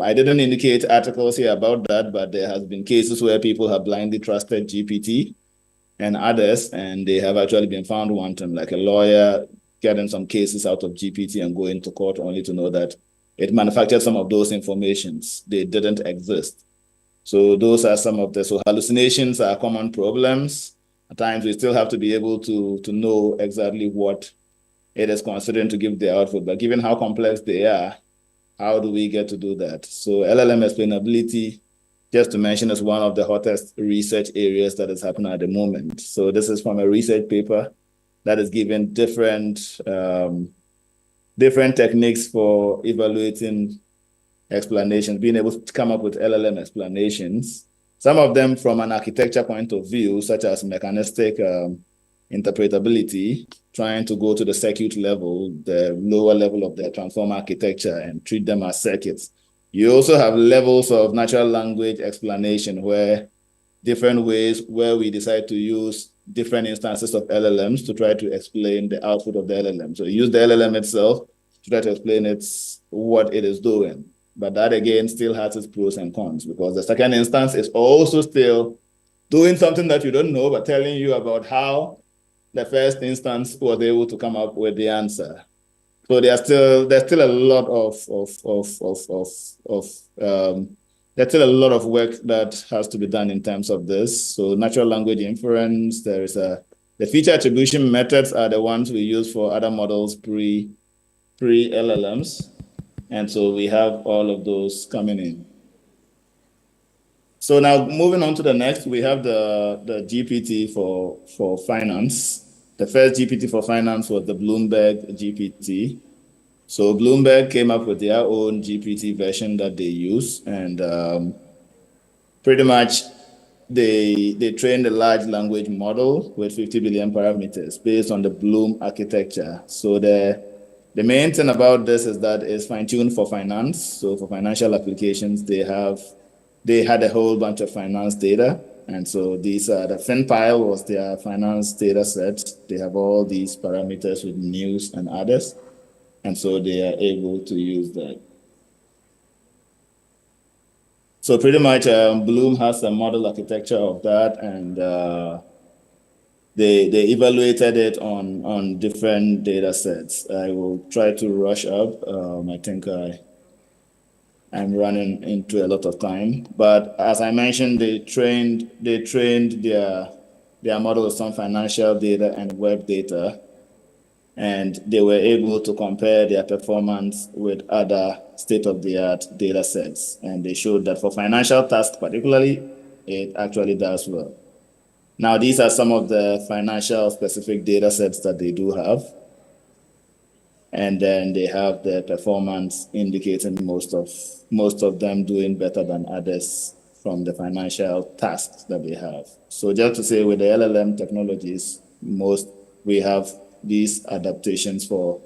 I didn't indicate articles here about that, but there has been cases where people have blindly trusted GPT and others, and they have actually been found wanting, like a lawyer getting some cases out of GPT and going to court only to know that it manufactured some of those informations. They didn't exist. So those are some of so hallucinations are common problems. At times we still have to be able to know exactly what it is considering to give the output. But given how complex they are, how do we get to do that? So LLM explainability, just to mention, is one of the hottest research areas that is happening at the moment. So this is from a research paper that is given different techniques for evaluating explanations, being able to come up with LLM explanations. Some of them from an architecture point of view, such as mechanistic interpretability, trying to go to the circuit level, the lower level of the transformer architecture, and treat them as circuits. You also have levels of natural language explanation where different ways where we decide to use different instances of LLMs to try to explain the output of the LLM. So use the LLM itself to try to explain what it is doing. But that, again, still has its pros and cons, because the second instance is also still doing something that you don't know, but telling you about how the first instance was able to come up with the answer. So there's still a lot of work that has to be done in terms of this. So natural language inference, the feature attribution methods are the ones we use for other models pre-LLMs. And so we have all of those coming in. So now moving on to the next, we have the GPT for finance. The first GPT for finance was the Bloomberg GPT. So Bloomberg came up with their own GPT version that they use, and pretty much they trained a large language model with 50 billion parameters based on the Bloom architecture. So the main thing about this is that it's fine-tuned for finance. So for financial applications, they had a whole bunch of finance data. And so these are the FinPile was their finance data set. They have all these parameters with news and others. And so they are able to use that. So pretty much Bloom has a model architecture of that, and they evaluated it on different data sets. I will try to rush up. I think I'm running into a lot of time. But as I mentioned, they trained their model with some financial data and web data, and they were able to compare their performance with other state-of-the-art data sets. And they showed that for financial tasks particularly, it actually does well. Now, these are some of the financial specific data sets that they do have. And then they have the performance indicating most of them doing better than others from the financial tasks that they have. So just to say, with the LLM technologies, we have these adaptations for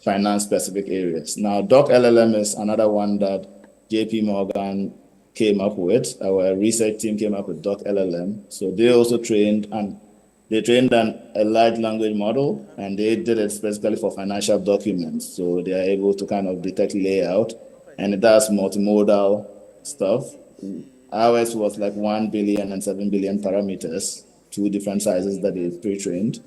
finance-specific areas. Now, Doc LLM is another one that JP Morgan came up with. Our research team came up with Doc LLM. So they also trained a large language model, and they did it specifically for financial documents. So they are able to kind of detect layout, and it does multimodal stuff. Ours was like 1 billion and 7 billion parameters, 2 different sizes that they pre-trained.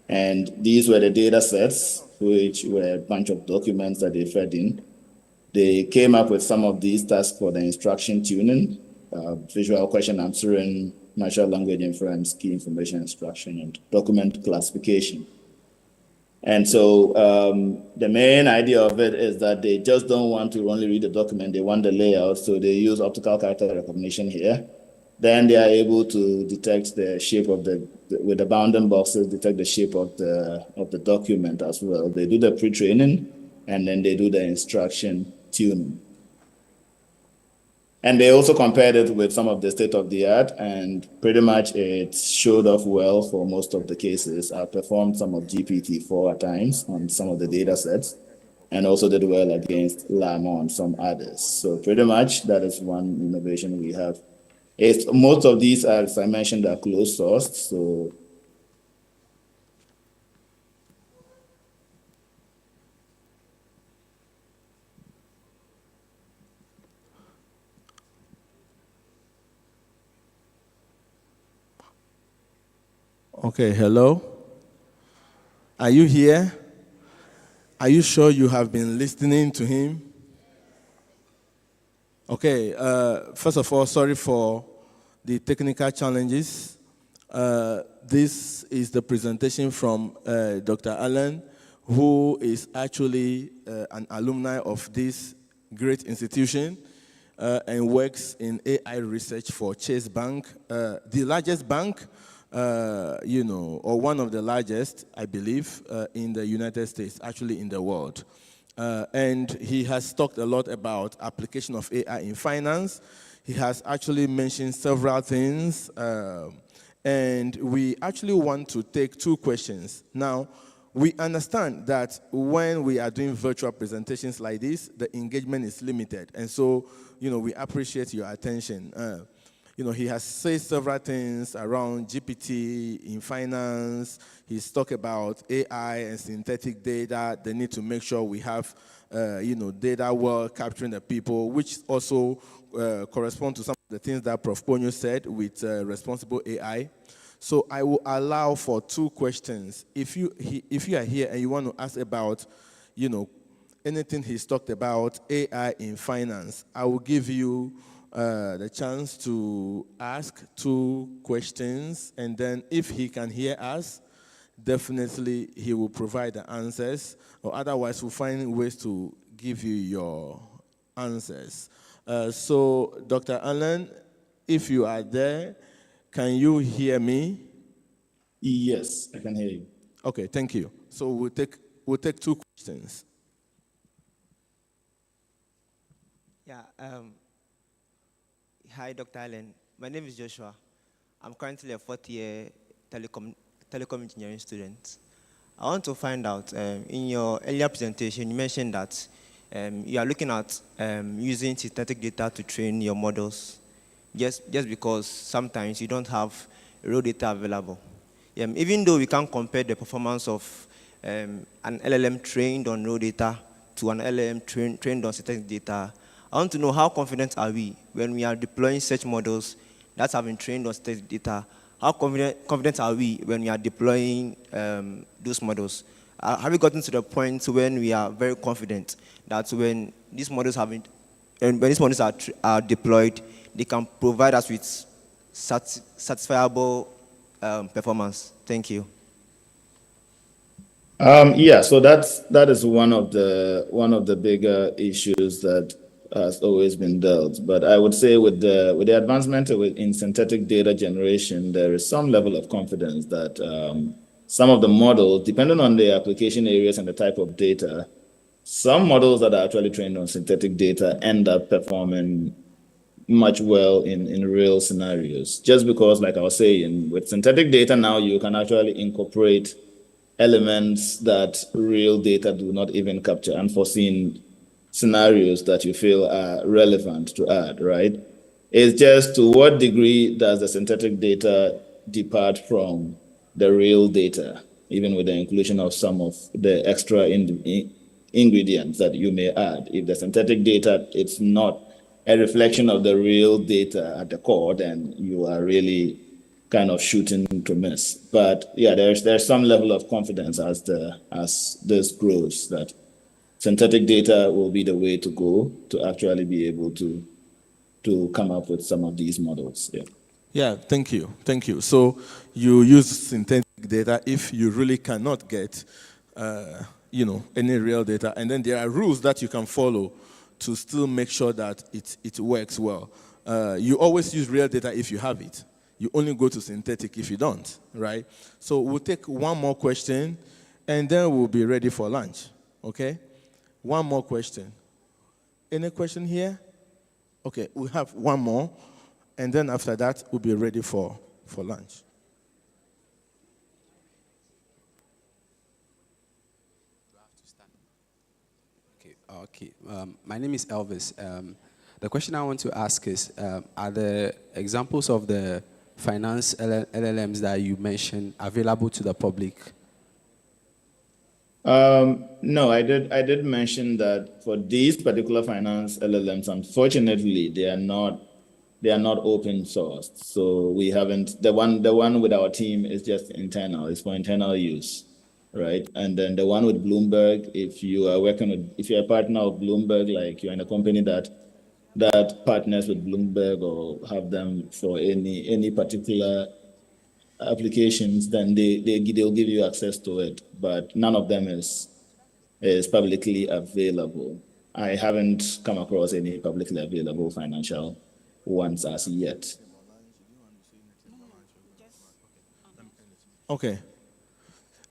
And these were the data sets, which were a bunch of documents that they fed in. They came up with some of these tasks for the instruction tuning, visual question answering, natural language inference, key information extraction, and document classification. And so the main idea of it is that they just don't want to only read the document, they want the layout. So they use optical character recognition here. Then they are able to detect the shape of with the bounding boxes, detect the shape of the document as well. They do the pre-training, and then they do the instruction tuning. And they also compared it with some of the state-of-the-art, and pretty much it showed off well for most of the cases. I performed some of GPT-4 at times on some of the data sets, and also did well against Llama on some others. So pretty much that is one innovation we have. Most of these, as I mentioned, are closed sourced. So okay, hello. Are you here? Are you sure you have been listening to him? Okay, first of all, sorry for the technical challenges. This is the presentation from Dr. Allen, who is actually an alumni of this great institution and works in AI research for Chase Bank, the largest bank, or one of the largest, I believe, in the United States, actually in the world. And he has talked a lot about application of AI in finance. He has actually mentioned several things, and we actually want to take 2 questions. Now, we understand that when we are doing virtual presentations like this, the engagement is limited, and so, we appreciate your attention. He has said several things around GPT in finance. He's talked about AI and synthetic data. They need to make sure we have, data well capturing the people, which also correspond to some of the things that Prof. Ponyo said with responsible AI. So I will allow for 2 questions. If you are here and you want to ask about, anything he's talked about, AI in finance, I will give you the chance to ask 2 questions, and then if he can hear us, definitely he will provide the answers, or otherwise we'll find ways to give you your answers. So, Dr. Allen, if you are there, can you hear me? Yes, I can hear you. Okay, thank you. So we'll take 2 questions. Yeah. Hi, Dr. Allen. My name is Joshua. I'm currently a 4th-year telecom engineering student. I want to find out, in your earlier presentation, you mentioned that you are looking at using synthetic data to train your models, just because sometimes you don't have raw data available. Even though we can't compare the performance of an LLM trained on raw data to an LLM trained on synthetic data, I want to know how confident are we when we are deploying such models that have been trained on synthetic data. How confident are we when we are deploying those models? Have we gotten to the point when we are very confident that when these models are deployed, they can provide us with satisfiable performance? Thank you. Yeah, so that is one of the bigger issues that has always been dealt. But I would say with the advancement in synthetic data generation, there is some level of confidence that some of the models, depending on the application areas and the type of data, some models that are actually trained on synthetic data end up performing much well in real scenarios. Just because, like I was saying, with synthetic data now, you can actually incorporate elements that real data do not even capture, unforeseen scenarios that you feel are relevant to add, right? It's just to what degree does the synthetic data depart from the real data, even with the inclusion of some of the extra ingredients that you may add. If the synthetic data, it's not a reflection of the real data at the core, then you are really kind of shooting to miss. But yeah, there's some level of confidence as this grows that synthetic data will be the way to go to actually be able to come up with some of these models. Yeah. Yeah, thank you. So you use synthetic data if you really cannot get, any real data, and then there are rules that you can follow to still make sure that it works well. You always use real data if you have it. You only go to synthetic if you don't, right? So we'll take one more question, and then we'll be ready for lunch, okay? One more question. Any question here? Okay, we have one more, and then after that, we'll be ready for lunch. Okay. My name is Elvis. The question I want to ask is, are the examples of the finance LLMs that you mentioned available to the public? No, I did mention that for these particular finance LLMs, unfortunately, they are not open sourced. So we haven't, the one with our team is just internal, it's for internal use, right? And then the one with Bloomberg, if you're a partner of Bloomberg, like you're in a company that partners with Bloomberg or have them for any particular applications, then they'll give you access to it. But none of them is is publicly available. I haven't come across any publicly available financial ones as yet. Okay.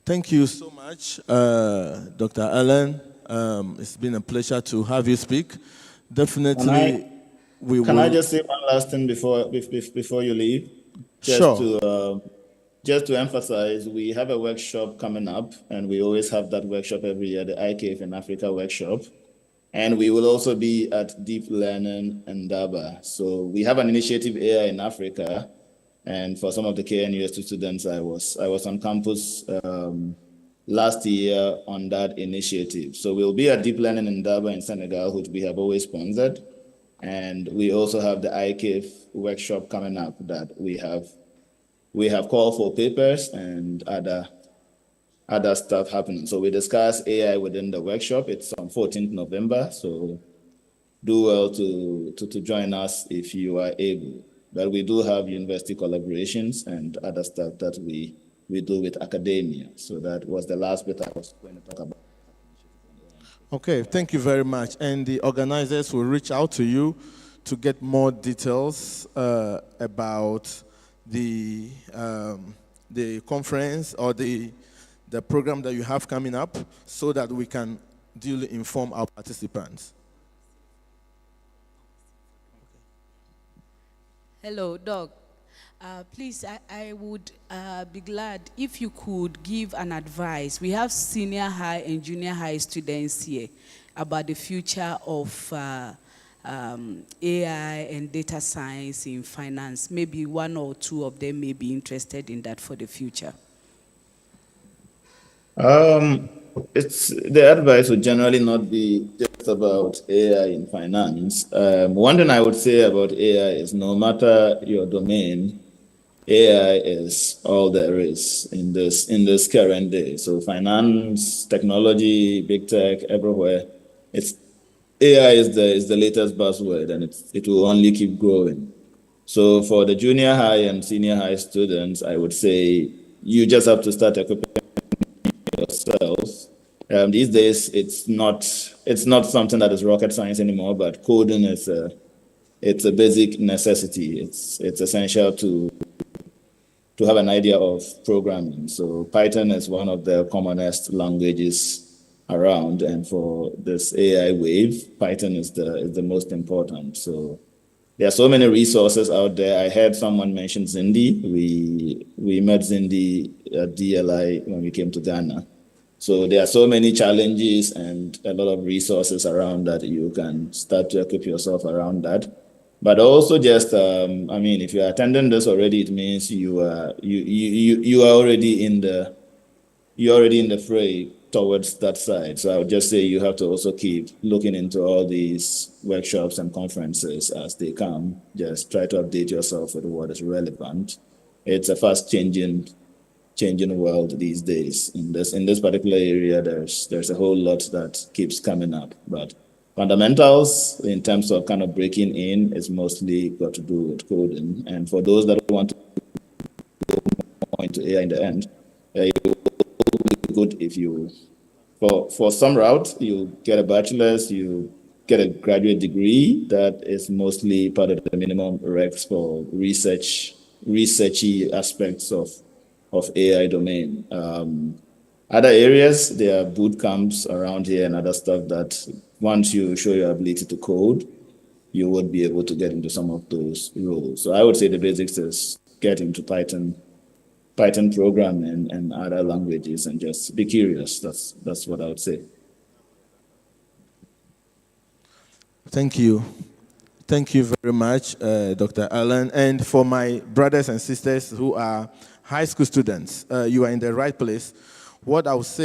Thank you so much, Dr. Allen. It's been a pleasure to have you speak. Definitely, Can I just say one last thing before you leave? Just to emphasize, we have a workshop coming up, and we always have that workshop every year, the ICAF in Africa workshop. And we will also be at Deep Learning Indaba. So we have an initiative, AI in Africa. And for some of the KNUST students, I was on campus last year on that initiative. So we'll be at Deep Learning Indaba in Senegal, which we have always sponsored. And we also have the ICAF workshop coming up that we have called for papers and other stuff happening. So we discuss AI within the workshop. It's on 14th November. So do well to join us if you are able. But we do have university collaborations and other stuff that we do with academia. So that was the last bit I was going to talk about. Okay, thank you very much. And the organizers will reach out to you to get more details about the conference or the program that you have coming up so that we can duly inform our participants. Hello, Doc. Please, I would be glad if you could give an advice. We have senior high and junior high students here about the future of AI and data science in finance. Maybe one or two of them may be interested in that for the future. The advice would generally not be just about AI in finance. One thing I would say about AI is no matter your domain, AI is all there is in this current day. So finance, technology, big tech, everywhere, AI is the latest buzzword, and it will only keep growing. So for the junior high and senior high students, I would say you just have to start equipping yourself. These days, it's not something that is rocket science anymore, but coding is it's a basic necessity. It's essential to have an idea of programming. So Python is one of the commonest languages around, and for this AI wave, Python is the most important. So there are so many resources out there. I heard someone mention Zindi. We met Zindi at DLI when we came to Ghana. So there are so many challenges and a lot of resources around that you can start to equip yourself around that. But also just, if you're attending this already, it means you are already in the fray towards that side. So I would just say you have to also keep looking into all these workshops and conferences as they come. Just try to update yourself with what is relevant. It's a fast changing world these days. In this particular area, there's a whole lot that keeps coming up. But fundamentals in terms of kind of breaking in is mostly got to do with coding. And for those that want to go more into AI in the end, it will be good if you, for some route, you get a bachelor's, you get a graduate degree that is mostly part of the minimum regs for researchy aspects of AI domain. Other areas, there are boot camps around here and other stuff that once you show your ability to code, you would be able to get into some of those roles. So I would say the basics is get into Python programming and other languages and just be curious. That's what I would say. Thank you. Thank you very much, Dr. Allen. And for my brothers and sisters who are high school students, you are in the right place. What I would say